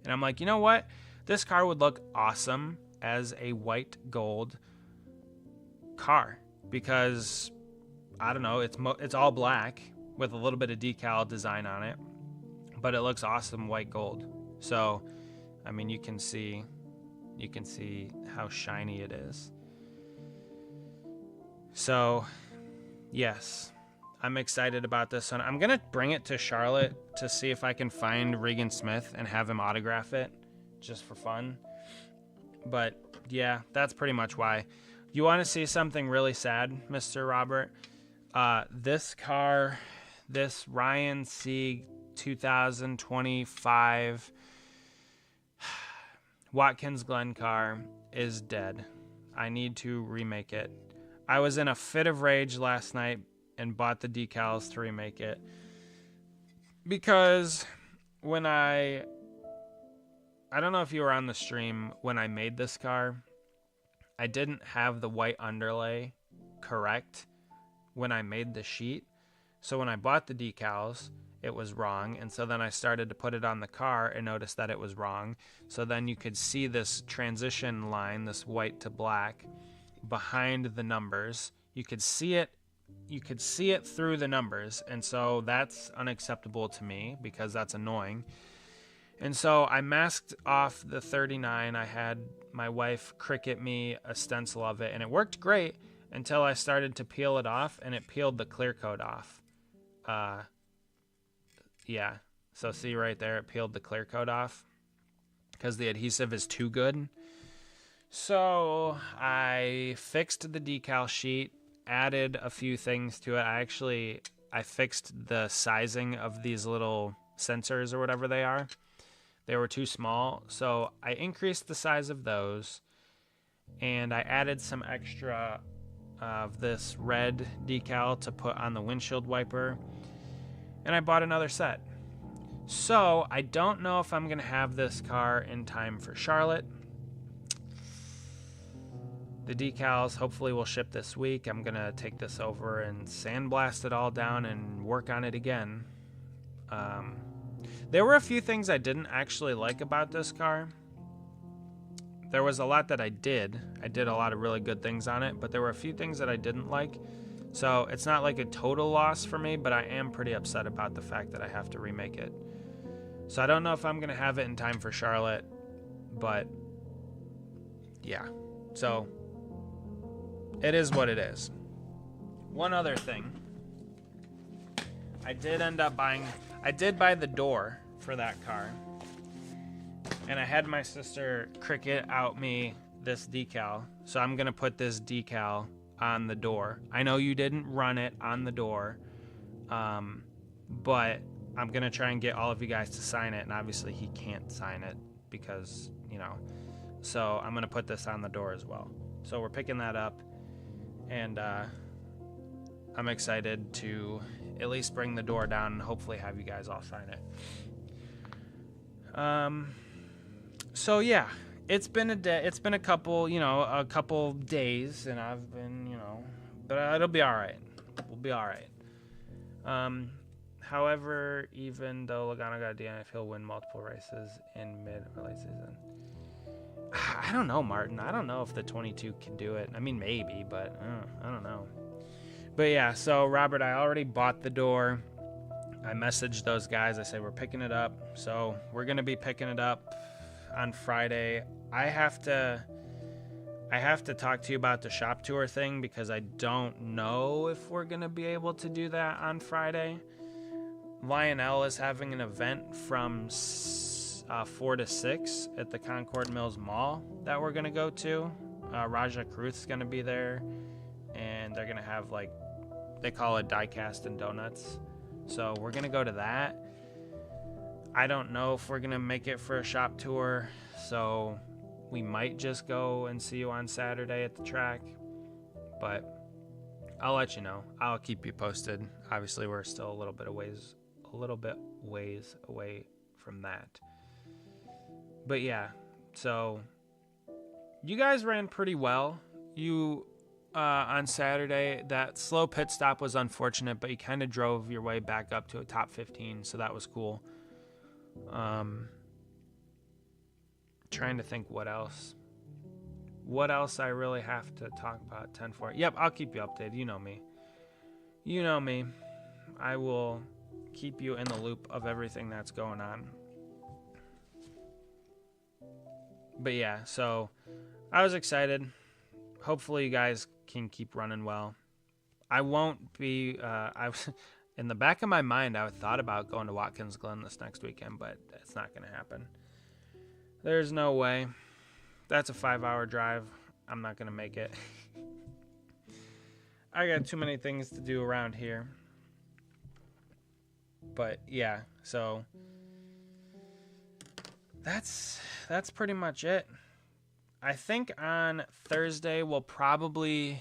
And I'm like, you know what? This car would look awesome as a white gold car because, I don't know, it's all black with a little bit of decal design on it, but it looks awesome white gold. So, I mean, you can see how shiny it is. So, yes, I'm excited about this one. I'm going to bring it to Charlotte to see if I can find Regan Smith and have him autograph it just for fun. But, yeah, that's pretty much why. You want to see something really sad, Mr. Robert? This car, this Ryan Sieg 2025 Watkins Glen car is dead. I need to remake it. I was in a fit of rage last night and bought the decals to remake it. Because when I don't know if you were on the stream when I made this car, I didn't have the white underlay correct when I made the sheet. So when I bought the decals, it was wrong. And so then I started to put it on the car and noticed that it was wrong. So then you could see this transition line, this white to black, behind the numbers. You could see it through the numbers. And so that's unacceptable to me because that's annoying. And so I masked off the 39. I had my wife Cricut me a stencil of it, and it worked great until I started to peel it off, and it peeled the clear coat off. Yeah, so see right there, it peeled the clear coat off because the adhesive is too good. So I fixed the decal sheet, added a few things to it. I fixed the sizing of these little sensors or whatever they are. They were too small, so I increased the size of those, and I added some extra of this red decal to put on the windshield wiper, and I bought another set. So I don't know if I'm going to have this car in time for Charlotte. The decals hopefully will ship this week. I'm going to take this over and sandblast it all down and work on it again. There were a few things I didn't actually like about this car. There was a lot that I did. I did a lot of really good things on it, but there were a few things that I didn't like. So it's not like a total loss for me, but I am pretty upset about the fact that I have to remake it. So I don't know if I'm going to have it in time for Charlotte, but yeah. So it is what it is. One other thing. I did buy the door for that car, and I had my sister Cricut out me this decal, so I'm gonna put this decal on the door. I know you didn't run it on the door, but I'm gonna try and get all of you guys to sign it, and obviously he can't sign it because, you know, so I'm gonna put this on the door as well. So we're picking that up, and I'm excited to at least bring the door down and hopefully have you guys all sign it. So yeah, it's been a day. It's been a couple days, and I've been, but it'll be all right. We'll be all right. However, even though Logano got a DNF, he'll win multiple races in mid or late season. I don't know, Martin. I don't know if the 22 can do it. I mean, maybe, but I don't know. But yeah, so Robert, I already bought the door. I messaged those guys. I said we're picking it up. So we're going to be picking it up on Friday. I have to talk to you about the shop tour thing because I don't know if we're going to be able to do that on Friday. Juan L is having an event from 4 to 6 at the Concord Mills Mall that we're going to go to. Raja Kruth's going to be there, and they're going to have, like, they call it Diecast and donuts. So we're going to go to that. I don't know if we're going to make it for a shop tour, so we might just go and see you on Saturday at the track, but I'll let you know. I'll keep you posted. Obviously, we're still a little bit ways away from that. But yeah, so you guys ran pretty well. You on Saturday. That slow pit stop was unfortunate, but you kind of drove your way back up to a top 15, so that was cool. Trying to think what else. What else I really have to talk about? 10-4. Yep, I'll keep you updated. You know me. You know me. I will keep you in the loop of everything that's going on. But yeah, so I was excited. Hopefully you guys can keep running well. I won't be, in the back of my mind, I thought about going to Watkins Glen this next weekend, but it's not going to happen. There's no way. That's a 5-hour drive. I'm not going to make it. I got too many things to do around here. But yeah, so that's pretty much it. I think on Thursday we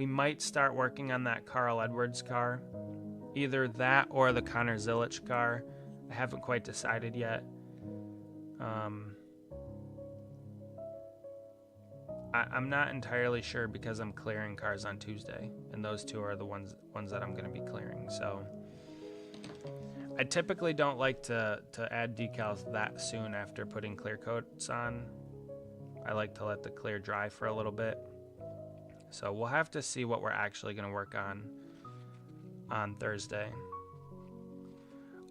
might start working on that Carl Edwards car. Either that or the Connor Zilic car. I haven't quite decided yet. I'm not entirely sure because I'm clearing cars on Tuesday, and those two are the ones that I'm going to be clearing. So I typically don't like to add decals that soon after putting clear coats on. I like to let the clear dry for a little bit. So we'll have to see what we're actually going to work on Thursday.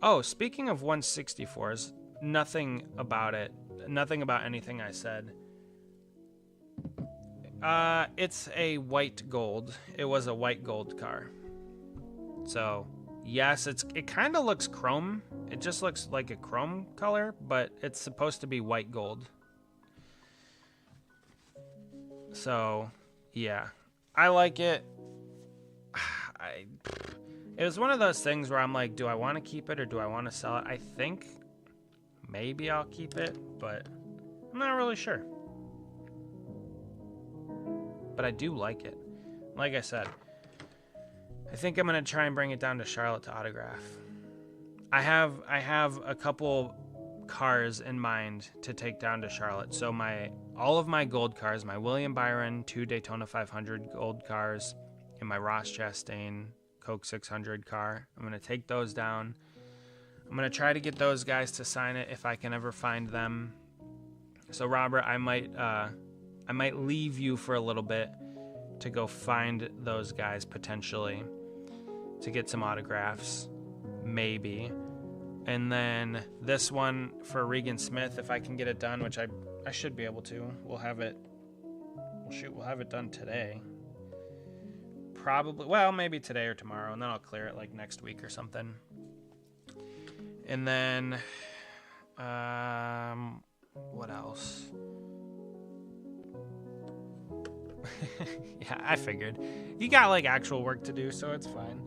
Oh, speaking of 164s, nothing about anything I said. It's a white gold. It was a white gold car. So, yes, it kind of looks chrome. It just looks like a chrome color, but it's supposed to be white gold. So, yeah. I like it. It was one of those things where I'm like, do I want to keep it or do I want to sell it? I think maybe I'll keep it, but I'm not really sure. But I do like it. Like I said, I think I'm going to try and bring it down to Charlotte to autograph. I have a couple cars in mind to take down to Charlotte. So all of my gold cars, my William Byron 2 Daytona 500 gold cars, and my Ross Chastain Coke 600 car, I'm going to take those down. I'm going to try to get those guys to sign it if I can ever find them. So Robert, I might leave you for a little bit to go find those guys potentially to get some autographs, maybe. And then this one for Regan Smith, if I can get it done, which I should be able to. We'll have it done today. Probably, well, maybe today or tomorrow, and then I'll clear it like next week or something. And then, what else? Yeah, I figured. You got like actual work to do, so it's fine.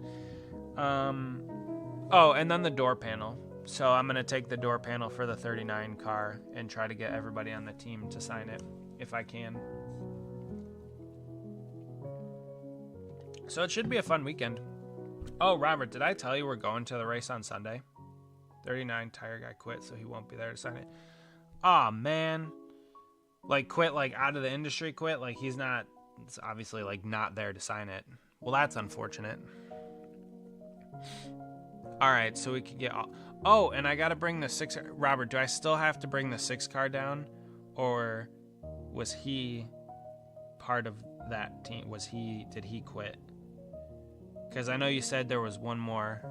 Oh, and then the door panel. So I'm going to take the door panel for the 39 car and try to get everybody on the team to sign it if I can. So it should be a fun weekend. Oh, Robert, did I tell you we're going to the race on Sunday? 39 tire guy quit, so he won't be there to sign it. Aw, man. Like, quit, like, out of the industry quit? Like, it's obviously, like, not there to sign it. Well, that's unfortunate. All right, so we can get... Oh, and I got to bring the 6... Robert, do I still have to bring the 6 car down? Or was he part of that team? Did he quit? Because I know you said there was one more.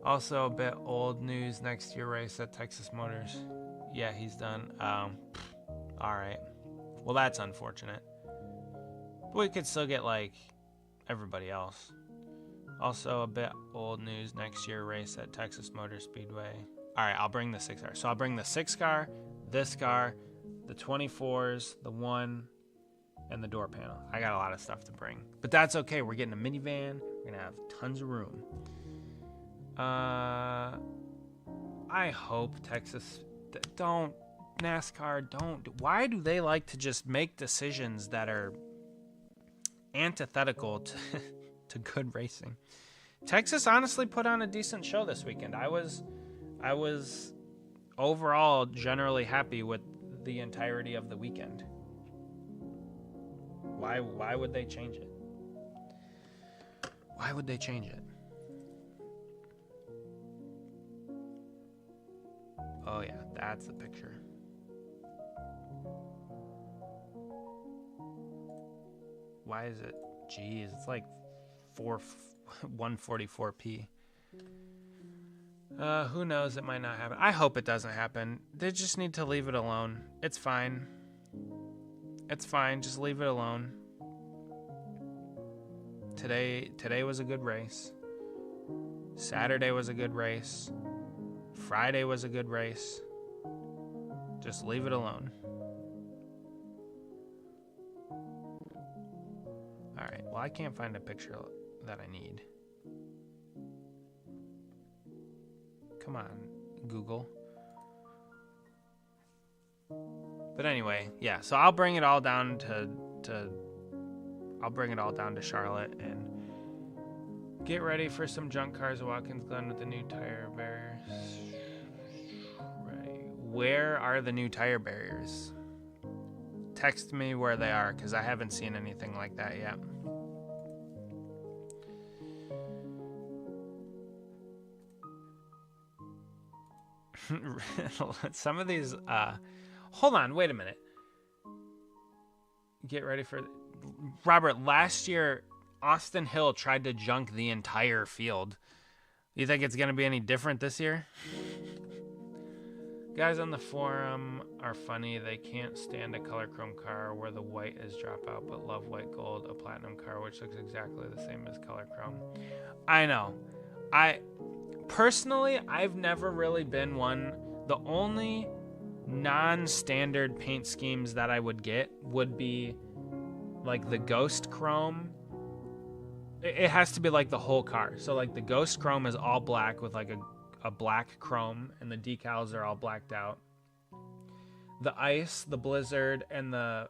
Also, a bit old news, next year race at Texas Motors. Yeah, he's done. All right. Well, that's unfortunate. But we could still get, like, everybody else. Also, a bit old news, next year race at Texas Motor Speedway. All right, I'll bring the 6 car. So I'll bring the 6 car, this car, the 24s, the 1, and the door panel. I got a lot of stuff to bring. But that's okay. We're getting a minivan. We're going to have tons of room. I hope Texas... NASCAR, don't. Why do they like to just make decisions that are antithetical to good racing? Texas honestly put on a decent show this weekend. I was overall generally happy with the entirety of the weekend. Why would they change it? Why would they change it? Oh yeah, that's the picture. Why is it? Geez, it's like 144p. Who knows? It might not happen. I hope it doesn't happen. They just need to leave it alone. It's fine. It's fine. Just leave it alone. Today was a good race. Saturday was a good race. Friday was a good race. Just leave it alone. Alright, well, I can't find a picture that I need. Come on, Google. But anyway, yeah, so I'll bring it all down to Charlotte and get ready for some junk cars at Watkins Glen with the new tire barriers. Right. Where are the new tire barriers? Text me where they are, because I haven't seen anything like that yet. Some of these, hold on, wait a minute. Get ready for, Robert, last year, Austin Hill tried to junk the entire field. You think it's going to be any different this year? Guys on the forum are funny. They can't stand a color chrome car where the white is dropout, but love white gold, a platinum car, which looks exactly the same as color chrome. I know. Personally, I've never really been one. The only non-standard paint schemes that I would get would be like the ghost chrome. It has to be like the whole car. So like the ghost chrome is all black with like a black chrome, and the decals are all blacked out. The ice, the blizzard, and the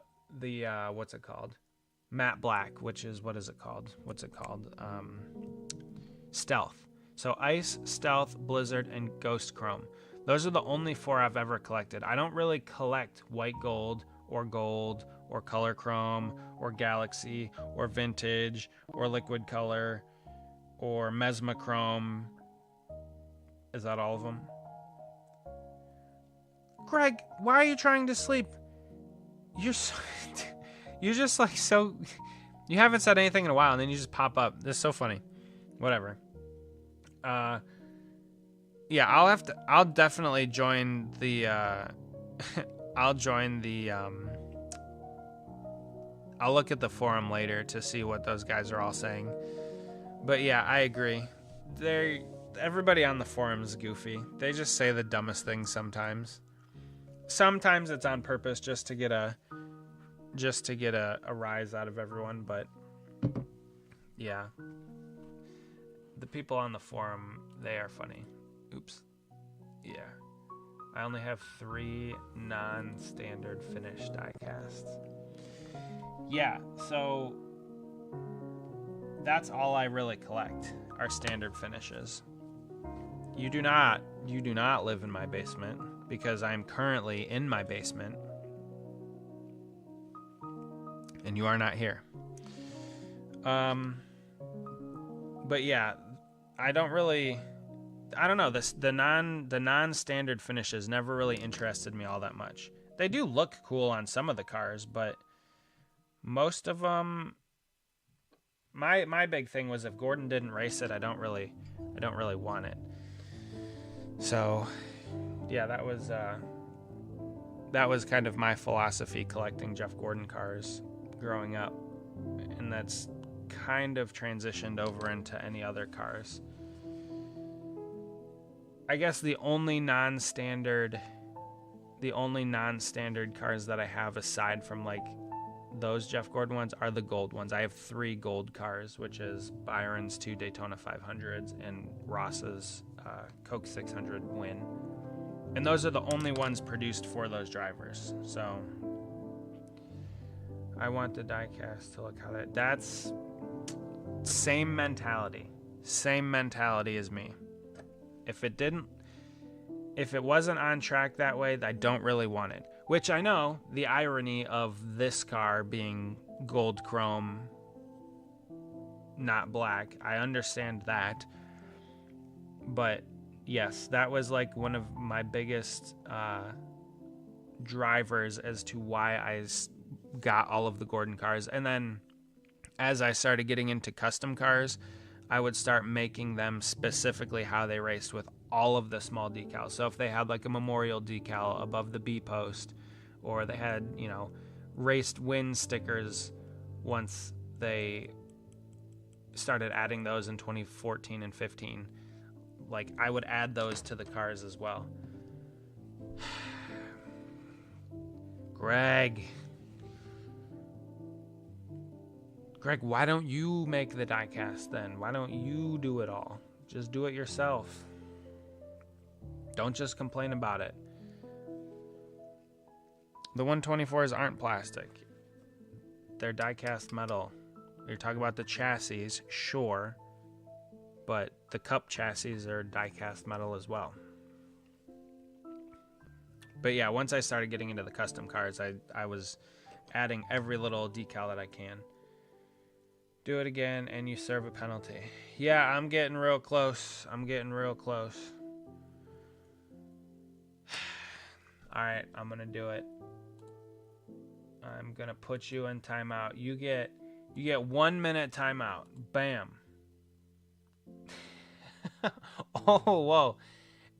what's it called? Matte black, which is, what is it called? What's it called? Stealth. So ice, stealth, blizzard, and ghost chrome. Those are the only four I've ever collected. I don't really collect white gold or color chrome or galaxy or vintage or liquid color or mesmachrome. Is that all of them? Greg, why are you trying to sleep? You're just like so. You haven't said anything in a while, and then you just pop up. This is so funny. Whatever. Yeah, I'll definitely join the. I'll look at the forum later to see what those guys are all saying. But yeah, I agree. Everybody on the forum is goofy. They just say the dumbest things sometimes. Sometimes it's on purpose just to get a rise out of everyone, but yeah. The people on the forum, they are funny. Oops. Yeah. I only have 3 non-standard finished diecasts. Yeah, so that's all I really collect are standard finishes. You do not live in my basement because I'm currently in my basement and you are not here. But yeah, I don't know, the non-standard finishes never really interested me all that much. They do look cool on some of the cars, but most of them, my big thing was if Gordon didn't race it, I don't really want it. So yeah, that was kind of my philosophy collecting Jeff Gordon cars growing up, and that's kind of transitioned over into any other cars. I guess the only non-standard cars that I have aside from like those Jeff Gordon ones are the gold ones. I have 3 gold cars, which is Byron's 2 Daytona 500s and Ross's Coke 600 win. And those are the only ones produced for those drivers. So I want the diecast to look how that's same mentality as me. If it wasn't on track that way, I don't really want it. Which I know, the irony of this car being gold chrome, not black, I understand that. But yes, that was like one of my biggest drivers as to why I got all of the Gordon cars. And then as I started getting into custom cars, I would start making them specifically how they raced with all of the small decals. So if they had like a memorial decal above the B post, or they had, you know, raced win stickers once they started adding those in 2014 and 15, like I would add those to the cars as well. Greg, why don't you make the diecast then? Why don't you do it all? Just do it yourself. Don't just complain about it. The 124s aren't plastic. They're diecast metal. You're talking about the chassis, sure, but the cup chassis are diecast metal as well. But yeah, once I started getting into the custom cars, I was adding every little decal that I can. Do it again and you serve a penalty. Yeah, I'm getting real close. All right, I'm gonna do it. I'm gonna put you in timeout. You get 1 minute timeout. Bam. Oh, whoa.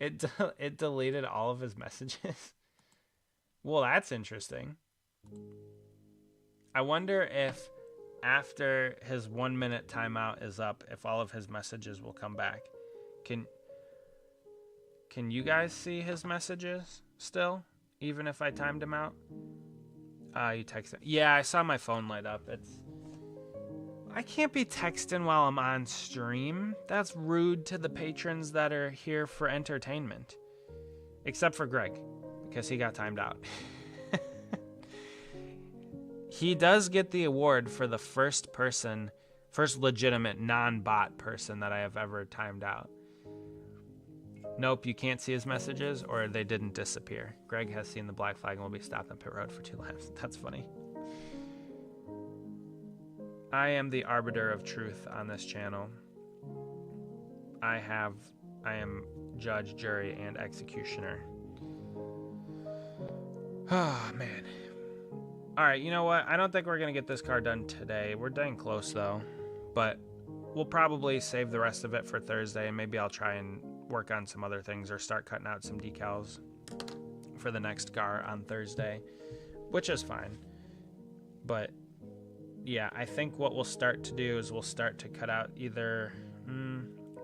It deleted all of his messages. Well, that's interesting. I wonder if after his 1 minute timeout is up, if all of his messages will come back. Can you guys see his messages still, even if I timed him out? You texted. Yeah, I saw my phone light up. I can't be texting while I'm on stream. That's rude to the patrons that are here for entertainment. Except for Greg, because he got timed out. He does get the award for the first legitimate non-bot person that I have ever timed out. Nope, you can't see his messages, or they didn't disappear. Greg has seen the black flag and will be stopped on pit road for 2 laps. That's funny. I am the arbiter of truth on this channel. I am judge, jury, and executioner. Oh, man. All right, you know what? I don't think we're going to get this car done today. We're dang close, though. But we'll probably save the rest of it for Thursday, and maybe I'll try and work on some other things or start cutting out some decals for the next car on Thursday, which is fine. But yeah, I think what we'll start to do is we'll start to cut out either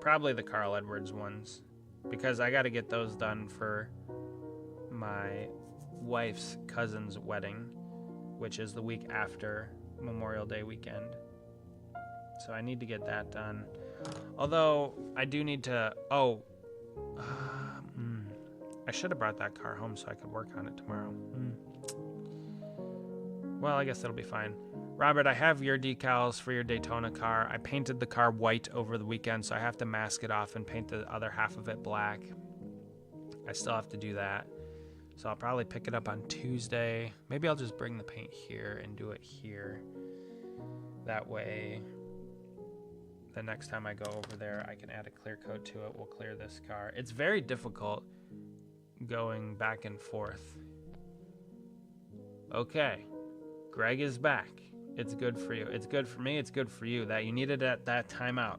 probably the Carl Edwards ones, because I got to get those done for my wife's cousin's wedding, which is the week after Memorial Day weekend. So I need to get that done. Although I do need to I should have brought that car home so I could work on it tomorrow. Well, I guess that'll be fine. Robert, I have your decals for your Daytona car. I painted the car white over the weekend, so I have to mask it off and paint the other half of it black. I still have to do that. So I'll probably pick it up on Tuesday. Maybe I'll just bring the paint here and do it here. That way, the next time I go over there, I can add a clear coat to it. We'll clear this car. It's very difficult going back and forth. Okay. Greg is back. It's good for you. It's good for me. It's good for you that you needed that timeout.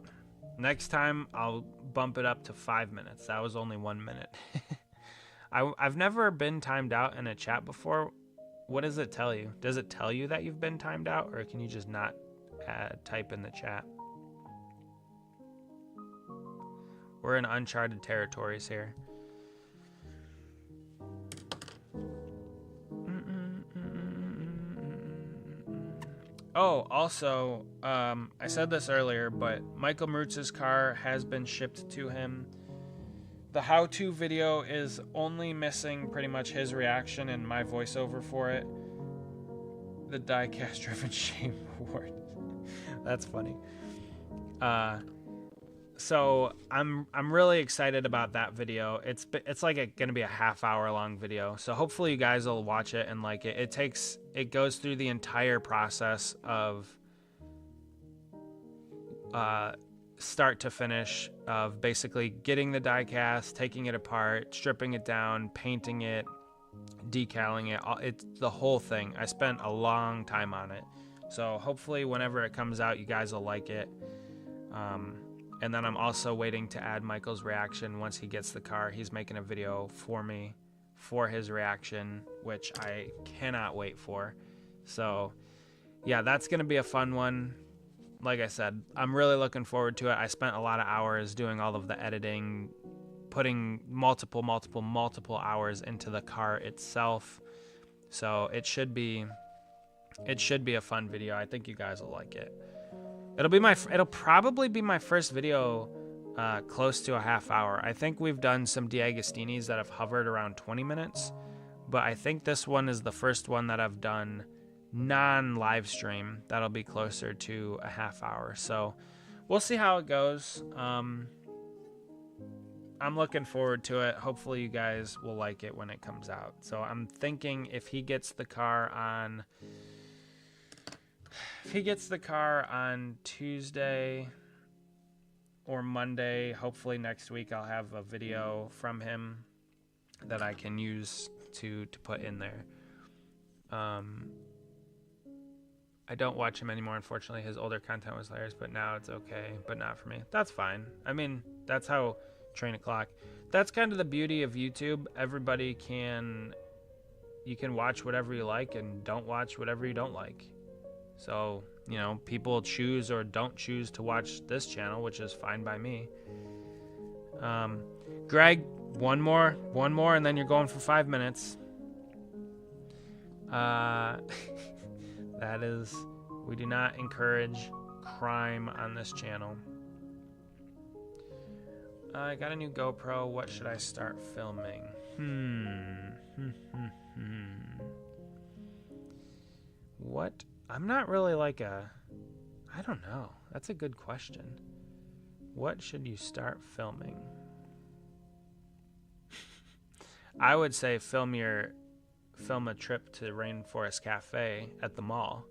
Next time, I'll bump it up to 5 minutes. That was only 1 minute. I've never been timed out in a chat before. What does it tell you? Does it tell you that you've been timed out, or can you just not type in the chat? We're in uncharted territories here. Oh, also, I said this earlier, but Michael Marutz's car has been shipped to him. The how-to video is only missing pretty much his reaction and my voiceover for it. The Diecast Driven Shame Award. That's funny. So I'm really excited about that video. It's like gonna be a half-hour long video. So hopefully you guys will watch it and like it. It goes through the entire process of start to finish of basically getting the diecast, taking it apart, stripping it down, painting it, decaling it. It's the whole thing. I spent a long time on it. So hopefully whenever it comes out, you guys will like it. And then I'm also waiting to add Michael's reaction once he gets the car. He's making a video for me for his reaction, which I cannot wait for. So yeah, that's going to be a fun one. Like I said, I'm really looking forward to it. I spent a lot of hours doing all of the editing, putting multiple hours into the car itself. So it should be a fun video. I think you guys will like it. It'll probably be my first video close to a half hour. I think we've done some D'Agastinis that have hovered around 20 minutes, but I think this one is the first one that I've done non-live stream that'll be closer to a half hour. So we'll see how it goes. I'm looking forward to it. Hopefully you guys will like it when it comes out. So I'm thinking if he gets the car on Tuesday or Monday, hopefully next week I'll have a video from him that I can use to put in there. I don't watch him anymore, unfortunately. His older content was hilarious, but now it's okay, but not for me. That's fine. I mean, that's how Train O'Clock. That's kind of the beauty of YouTube. You can watch whatever you like and don't watch whatever you don't like. So, you know, people choose or don't choose to watch this channel, which is fine by me. Greg, one more, and then you're going for 5 minutes. That is, we do not encourage crime on this channel. I got a new GoPro. What should I start filming? What? I'm not really like I don't know. That's a good question. What should you start filming? I would say film a trip to Rainforest Cafe at the mall.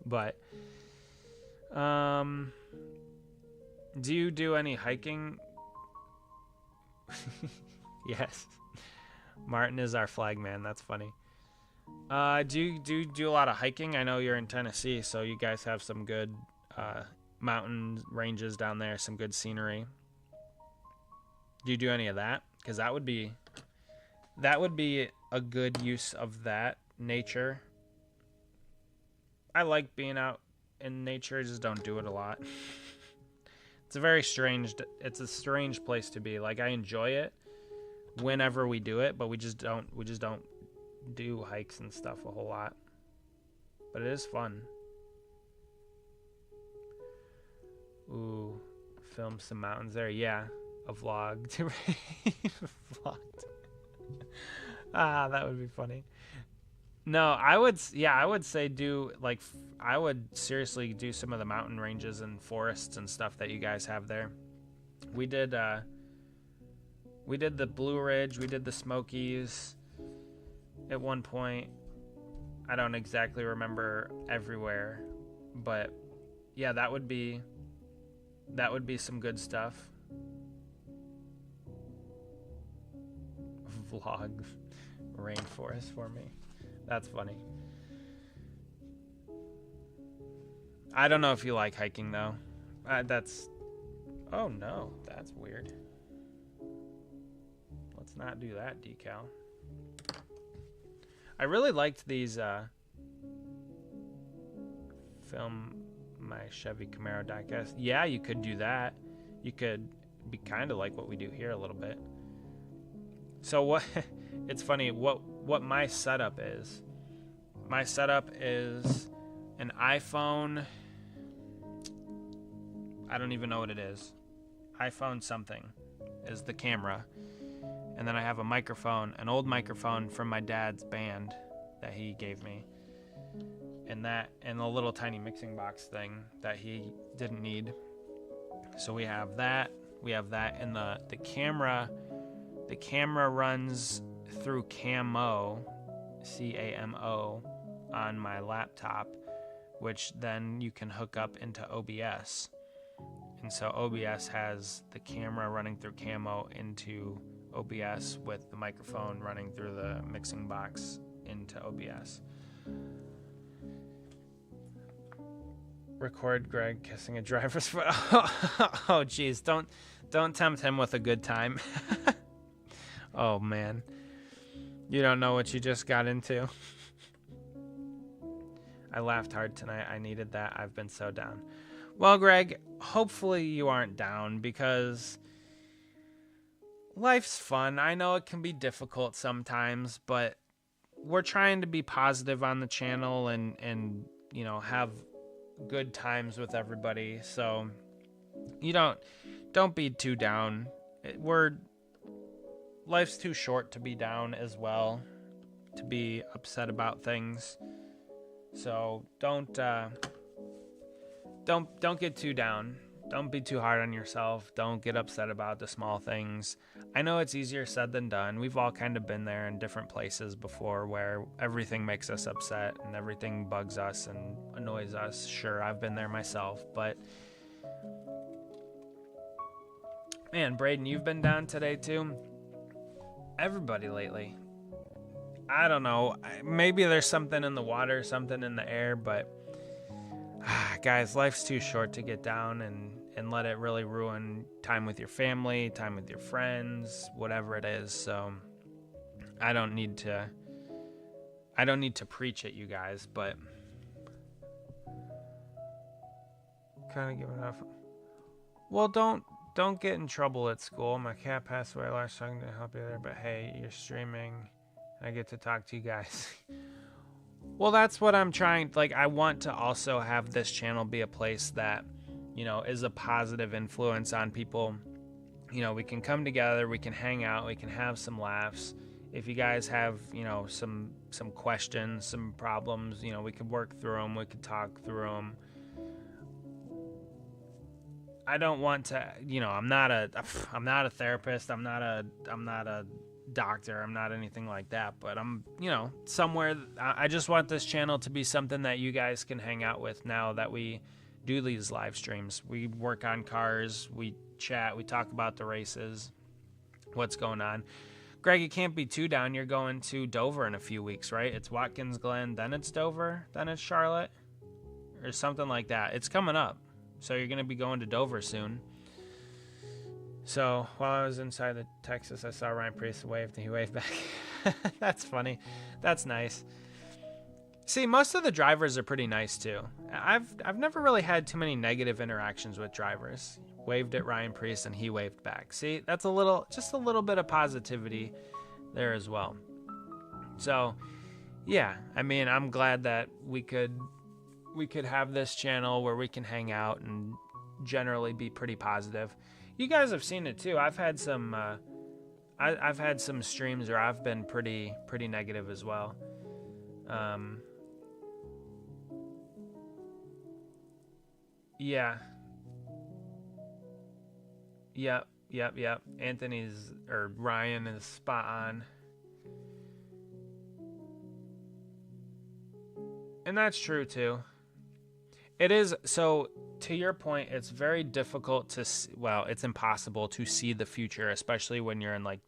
But do you do any hiking? Yes. Martin is our flag man. That's funny. Do you do a lot of hiking? I know you're in Tennessee, so you guys have some good mountain ranges down there, some good scenery. Do you do any of that? Because that would be a good use of that nature. I like being out in nature, I just don't do it a lot. It's a strange place to be. Like, I enjoy it whenever we do it, but we just don't do hikes and stuff a whole lot. But it is fun. Ooh, film some mountains there. Yeah, a vlog. That would be funny. No, I would say I would seriously do some of the mountain ranges and forests and stuff that you guys have there. We did the Blue Ridge, we did the Smokies at one point. I don't exactly remember everywhere, but yeah, that would be some good stuff. Vlog rainforest for me. That's funny. I don't know if you like hiking though. Oh no, that's weird. Let's not do that, Decal. I really liked these film my Chevy Camaro diecast. Yeah, you could do that. You could be kind of like what we do here a little bit. So what it's funny what my setup is. My setup is an iPhone. I don't even know what it is. iPhone something is the camera. And then I have a microphone, an old microphone from my dad's band that he gave me. And a little tiny mixing box thing that he didn't need. So we have that. We have that, and the camera. The camera runs through Camo, C-A-M-O, on my laptop, which then you can hook up into OBS. And so OBS has the camera running through Camo into OBS with the microphone running through the mixing box into OBS. Record Greg kissing a driver's foot. Oh, geez, don't tempt him with a good time. Oh, man. You don't know what you just got into. I laughed hard tonight. I needed that. I've been so down. Well, Greg, hopefully you aren't down, because life's fun. I know it can be difficult sometimes, but we're trying to be positive on the channel and you know, have good times with everybody. So you don't be too down. Life's too short to be down as well, to be upset about things. So don't get too down. Don't be too hard on yourself. Don't get upset about the small things. I know it's easier said than done. We've all kind of been there in different places before where everything makes us upset and everything bugs us and annoys us. Sure, I've been there myself, but man, Braden, you've been down today too. Everybody lately. I don't know. Maybe there's something in the water, something in the air, but guys, life's too short to get down and let it really ruin time with your family, time with your friends, whatever it is. So I don't need to preach at you guys, but kind of giving up. Well, don't get in trouble at school. My cat passed away last time to help you there, but hey, you're streaming. I get to talk to you guys. Well, that's what I'm trying. Like, I want to also have this channel be a place that, you know, is a positive influence on people. You know, we can come together, we can hang out, we can have some laughs. If you guys have, you know, some questions, some problems, you know, we could work through them, we could talk through them. I don't want to, you know, I'm not a therapist, I'm not a doctor, I'm not anything like that, but I'm, you know, somewhere. I just want this channel to be something that you guys can hang out with now that we do these live streams. We work on cars, we chat, we talk about the races, what's going on. Greg, you can't be too down. You're going to Dover in a few weeks, right? It's Watkins Glen, then it's Dover, then it's Charlotte, or something like that. It's coming up. So you're going to be going to Dover soon. So while I was inside the Texas, I saw Ryan Priest waved, and he waved back. That's funny. That's nice. See, most of the drivers are pretty nice too. I've never really had too many negative interactions with drivers. Waved at Ryan Priest and he waved back. See, that's just a little bit of positivity there as well. So yeah, I mean, I'm glad that we could have this channel where we can hang out and generally be pretty positive. You guys have seen it too. I've had some streams where I've been pretty negative as well. Yeah. Yep. Ryan is spot on. And that's true too. It is. So to your point, it's very difficult to it's impossible to see the future, especially when you're in like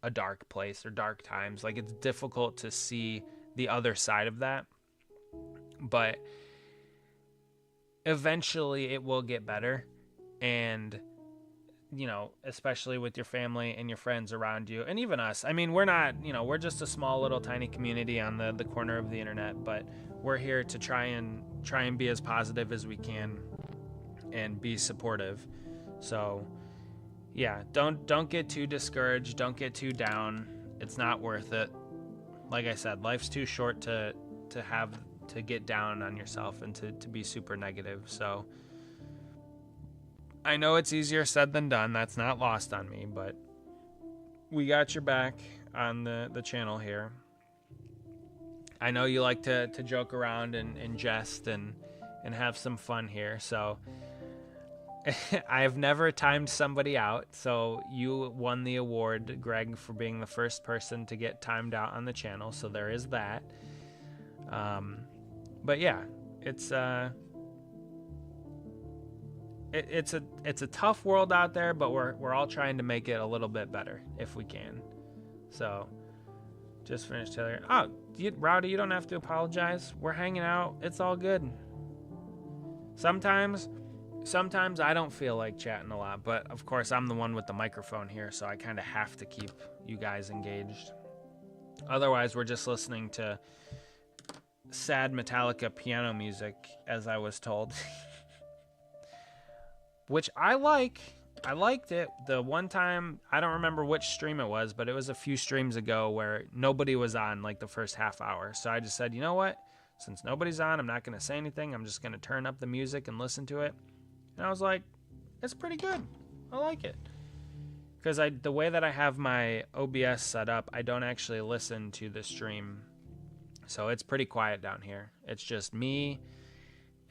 a dark place or dark times. Like, it's difficult to see the other side of that. But eventually it will get better. And, you know, especially with your family and your friends around you, and even us. I mean, we're not, you know, we're just a small little tiny community on the corner of the internet, but we're here to try and be as positive as we can and be supportive. So yeah, don't get too discouraged, don't get too down. It's not worth it. Like I said, life's too short to get down on yourself and to be super negative. So I know it's easier said than done. That's not lost on me, but we got your back on the channel here. I know you like to joke around and jest and have some fun here. So I've never timed somebody out, so you won the award, Greg, for being the first person to get timed out on the channel. So there is that. But yeah, it's a tough world out there, but we're all trying to make it a little bit better if we can. So just finished Taylor. Oh, Rowdy, you don't have to apologize. We're hanging out. It's all good. Sometimes I don't feel like chatting a lot, but of course I'm the one with the microphone here, so I kind of have to keep you guys engaged. Otherwise, we're just listening to sad Metallica piano music, as I was told. Which I like. I liked it. The one time, I don't remember which stream it was, but it was a few streams ago where nobody was on like the first half hour. So I just said, you know what? Since nobody's on, I'm not going to say anything. I'm just going to turn up the music and listen to it. And I was like, it's pretty good. I like it. Because the way that I have my OBS set up, I don't actually listen to the stream. So it's pretty quiet down here. It's just me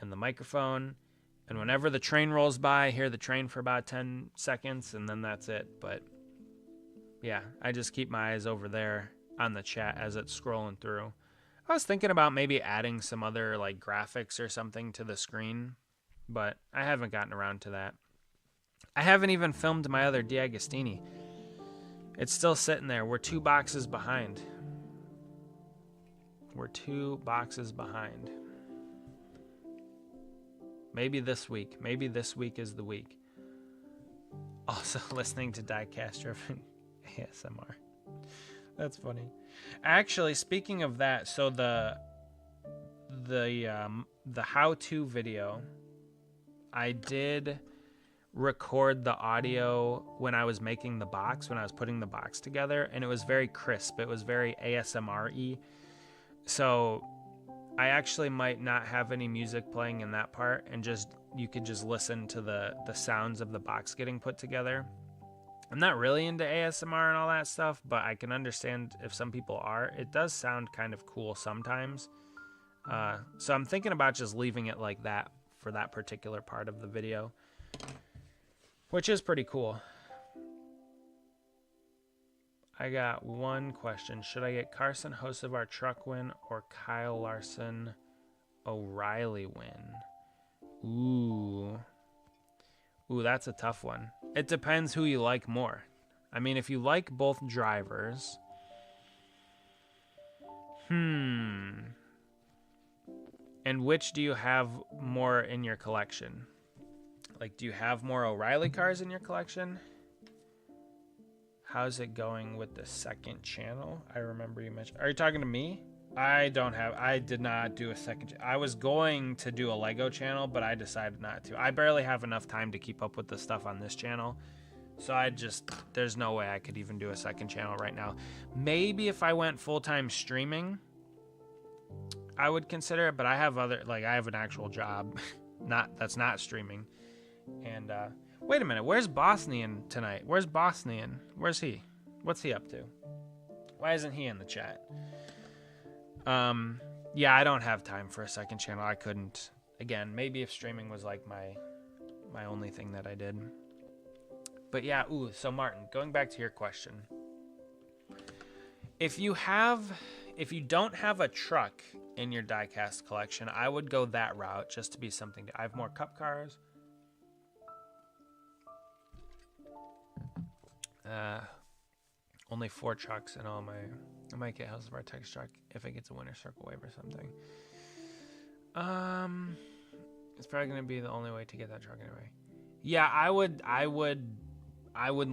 and the microphone. And whenever the train rolls by, I hear the train for about 10 seconds, and then that's it. But yeah, I just keep my eyes over there on the chat as it's scrolling through. I was thinking about maybe adding some other like graphics or something to the screen, but I haven't gotten around to that. I haven't even filmed my other Diagostini. It's still sitting there. We're 2 boxes behind. We're 2 boxes behind. Maybe this week. Maybe this week is the week. Also listening to Diecast driven ASMR. That's funny. Actually, speaking of that, so the how-to video, I did record the audio when I was making the box, when I was putting the box together, and it was very crisp. It was very ASMR-y. So I actually might not have any music playing in that part, and you could just listen to the sounds of the box getting put together. I'm not really into ASMR and all that stuff, but I can understand if some people are. It does sound kind of cool sometimes. So I'm thinking about just leaving it like that for that particular part of the video, which is pretty cool. I got one question. Should I get Carson Hocevar truck win or Kyle Larson O'Reilly win? Ooh, that's a tough one. It depends who you like more. I mean, if you like both drivers, and which do you have more in your collection? Like, do you have more O'Reilly cars in your collection? How's it going with the second channel? I remember you mentioned. Are you talking to me? I did not do a second. I was going to do a Lego channel, but I decided not to. I barely have enough time to keep up with the stuff on this channel. So there's no way I could even do a second channel right now. Maybe if I went full-time streaming, I would consider it, but I have I have an actual job, that's not streaming. And, wait a minute, where's Bosnian tonight? Where's Bosnian? Where's he? What's he up to? Why isn't he in the chat? Yeah, I don't have time for a second channel. I couldn't. Again, maybe if streaming was like my only thing that I did. But yeah, so Martin, going back to your question. If you don't have a truck in your diecast collection, I would go that route just to be something. I have more cup cars. Only 4 trucks in all my. I might get House of Artex truck if it gets a winner circle wave or something. It's probably gonna be the only way to get that truck anyway. Yeah, I would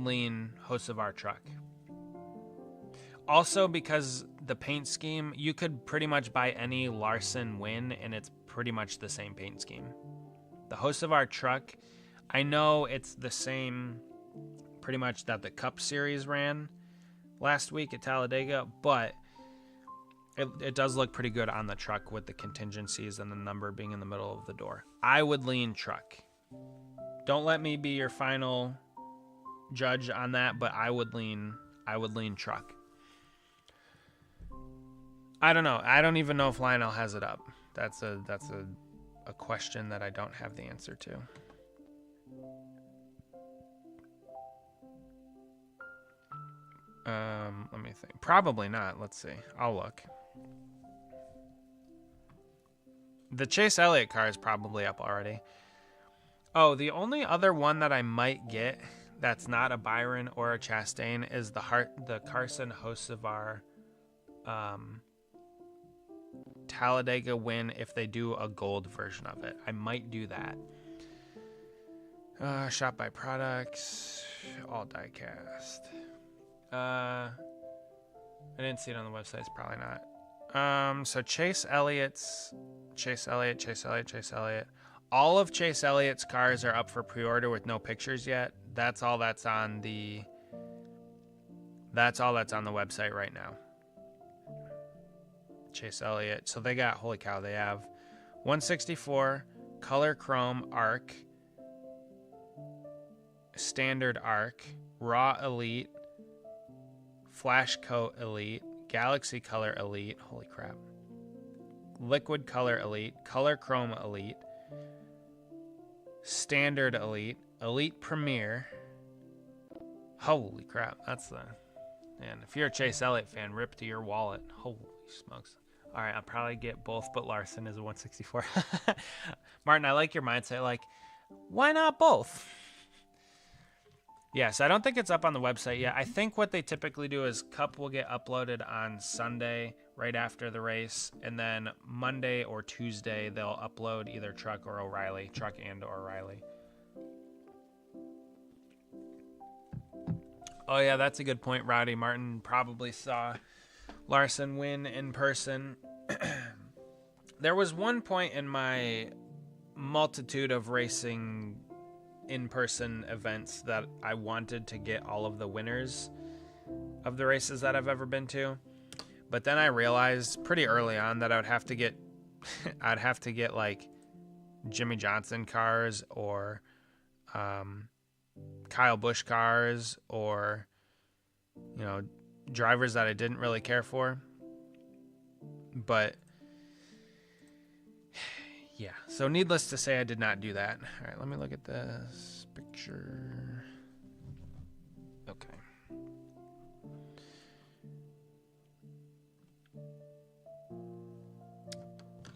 lean Hocevar truck. Also, because the paint scheme, you could pretty much buy any Larson win, and it's pretty much the same paint scheme. The Hocevar truck, I know it's the same, pretty much that the Cup Series ran last week at Talladega, but it does look pretty good on the truck with the contingencies and the number being in the middle of the door. I would lean truck. Don't let me be your final judge on that, but I would lean truck. I don't know. I don't even know if Lionel has it up. That's a question that I don't have the answer to. Let me think. Probably not. Let's see. I'll look. The Chase Elliott car is probably up already. Oh, the only other one that I might get that's not a Byron or a Chastain is the Carson Hocevar Talladega win if they do a gold version of it. I might do that. Shop by products, all diecast. I didn't see it on the website. It's probably not. So Chase Elliott. All of Chase Elliott's cars are up for pre-order with no pictures yet. That's all that's on the website right now. Chase Elliott. So they got, holy cow, they have 164 color chrome arc, standard arc, raw elite, flash coat elite, galaxy color elite, holy crap, liquid color elite, color chrome elite, standard elite, elite premier. Holy crap, that's the... Man, if you're a Chase Elliott fan, rip to your wallet. Holy smokes. All right, I'll probably get both, but Larson is a 164. Martin, I like your mindset. Like, why not both? Yes, I don't think it's up on the website yet. I think what they typically do is Cup will get uploaded on Sunday right after the race, and then Monday or Tuesday they'll upload either Truck or O'Reilly, Truck and O'Reilly. Oh yeah, that's a good point, Rowdy. Martin probably saw Larson win in person. There was one point in my multitude of racing in-person events that I wanted to get all of the winners of the races that I've ever been to, but then I realized pretty early on that I would have to get I'd have to get like Jimmy Johnson cars or Kyle Busch cars, or drivers that I didn't really care for. But yeah, so needless to say, I did not do that. All right, let me look at this picture. Okay.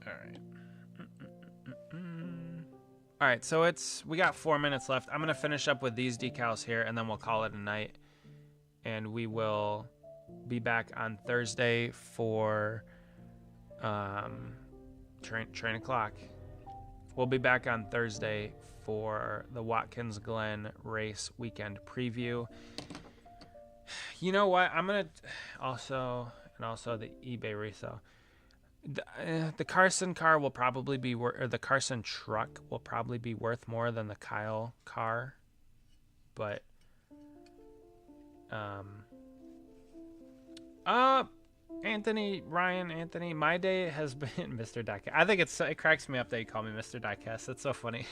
All right. All right, so we got 4 minutes left. I'm going to finish up with these decals here, and then we'll call it a night. And we will be back on Thursday for train o'clock. We'll be back on Thursday for the Watkins Glen race weekend preview. You know what? I'm going to also the eBay resale. The Carson car will probably be or the Carson truck will probably be worth more than the Kyle car, but Anthony, my day has been Mr. Diecast. I think it cracks me up that you call me Mr. Diecast. That's so funny.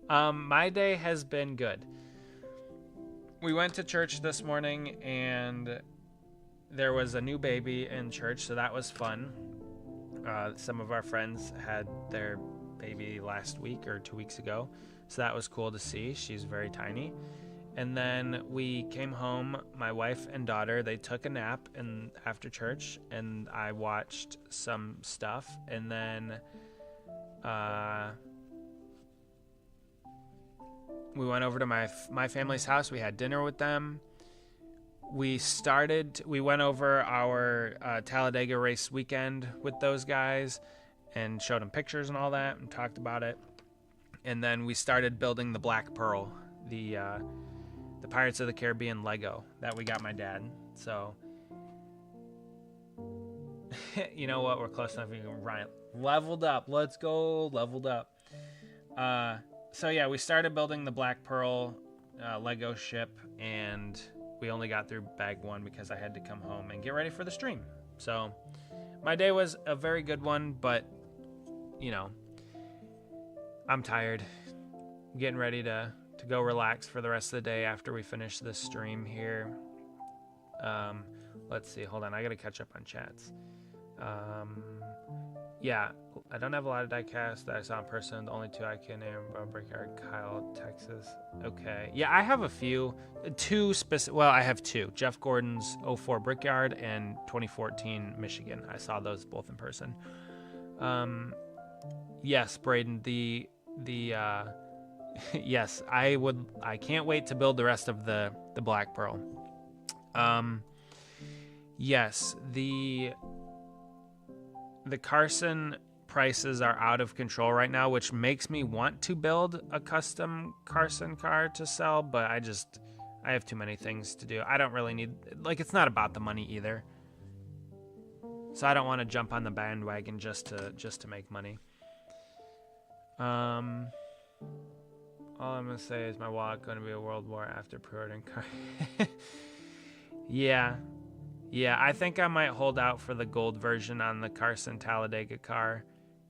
My day has been good. We went to church this morning and there was a new baby in church, so that was fun. Some of our friends had their baby last week or 2 weeks ago, so that was cool to see. She's very tiny. And then we came home, my wife and daughter, they took a nap after church, and I watched some stuff. And then we went over to my family's house. We had dinner with them. We went over our Talladega race weekend with those guys and showed them pictures and all that and talked about it. And then we started building the Black Pearl, the Pirates of the Caribbean Lego that we got my dad. So, you know what? We're close enough. Ryan, leveled up. Let's go. Leveled up. So yeah, we started building the Black Pearl Lego ship, and we only got through bag 1 because I had to come home and get ready for the stream. So my day was a very good one, but I'm tired. I'm getting ready to go relax for the rest of the day after we finish this stream here. Let's see. Hold on. I got to catch up on chats. Yeah, I don't have a lot of diecast that I saw in person. The only two I can name are Brickyard, Kyle, Texas. Okay. Yeah, I have a few. Well, I have two. Jeff Gordon's 04 Brickyard and 2014 Michigan. I saw those both in person. Yes, Braden, yes, I can't wait to build the rest of the Black Pearl. Yes, the Carson prices are out of control right now, which makes me want to build a custom Carson car to sell, but I have too many things to do. I don't really need, it's not about the money either. So I don't want to jump on the bandwagon just to make money. All I'm going to say is my wallet going to be a world war after pre-ordering car. Yeah, I think I might hold out for the gold version on the Carson Talladega car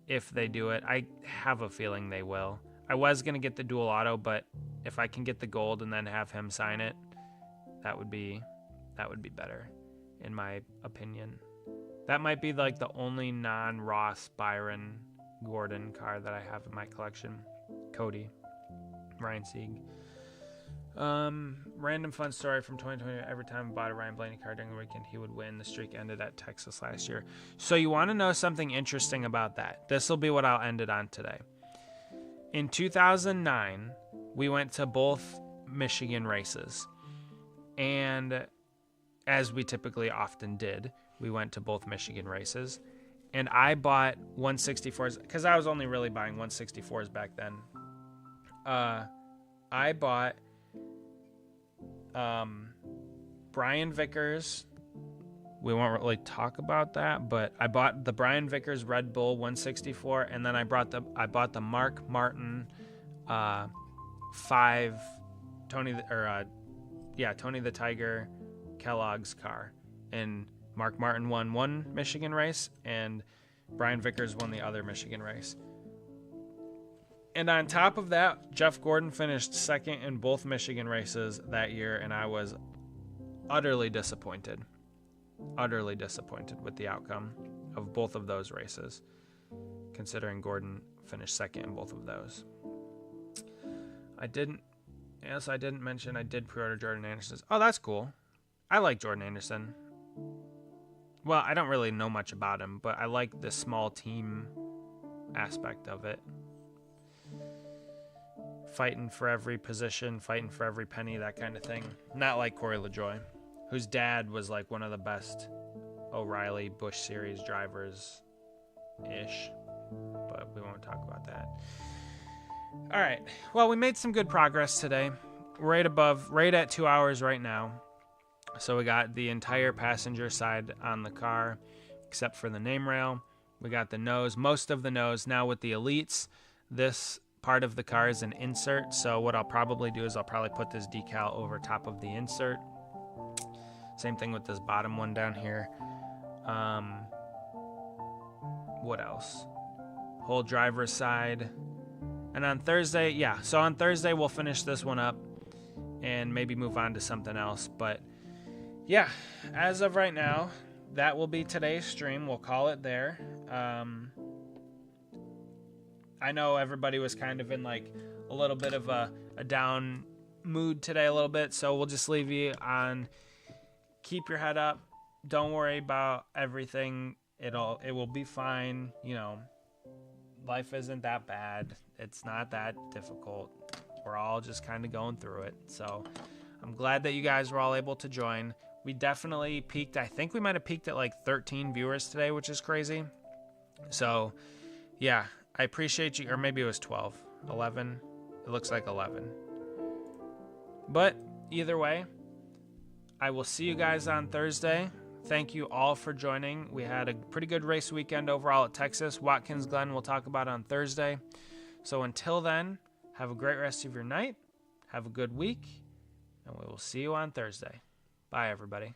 if they do it. I have a feeling they will. I was going to get the dual auto, but if I can get the gold and then have him sign it, that would be better, in my opinion. That might be like the only non-Ross Byron Gordon car that I have in my collection. Cody, Ryan Sieg. Random fun story from 2020. Every time I bought a Ryan Blaney car during the weekend, he would win. The streak ended at Texas last year. So you want to know something interesting about that? This will be what I'll end it on today. In 2009, we went to both Michigan races. And as we typically often did, we went to both Michigan races. And I bought 164s because I was only really buying 164s back then. I bought Brian Vickers. We won't really talk about that, but I bought the Brian Vickers Red Bull 164, and then I bought the Mark Martin 5 Tony the Tiger Kellogg's car. And Mark Martin won one Michigan race, and Brian Vickers won the other Michigan race. And on top of that, Jeff Gordon finished second in both Michigan races that year, and I was utterly disappointed with the outcome of both of those races, considering Gordon finished second in both of those. I didn't mention I did pre-order Jordan Anderson's. Oh, that's cool. I like Jordan Anderson. Well, I don't really know much about him, but I like the small team aspect of it. Fighting for every position, fighting for every penny, that kind of thing. Not like Corey LaJoie, whose dad was like one of the best O'Reilly Busch Series drivers-ish. But we won't talk about that. All right. Well, we made some good progress today. Right at 2 hours right now. So we got the entire passenger side on the car, except for the name rail. We got the nose, most of the nose. Now with the Elites, this part of the car is an insert. So what I'll probably do is I'll probably put this decal over top of the insert. Same thing with this bottom one down here. What else? Whole driver's side. And on Thursday, so on Thursday we'll finish this one up and maybe move on to something else. But yeah, as of right now, that will be today's stream. We'll call it there. I know everybody was kind of in like a little bit of a down mood today a little bit, so we'll just leave you on keep your head up. Don't worry about everything. It will be fine. You know, life isn't that bad. It's not that difficult. We're all just kind of going through it. So I'm glad that you guys were all able to join. We definitely peaked. I think we might have peaked at like 13 viewers today, which is crazy. So, yeah, I appreciate you. Or maybe it was 12, 11. It looks like 11. But either way, I will see you guys on Thursday. Thank you all for joining. We had a pretty good race weekend overall at Texas. Watkins Glen we'll talk about on Thursday. So until then, have a great rest of your night. Have a good week. And we will see you on Thursday. Bye, everybody.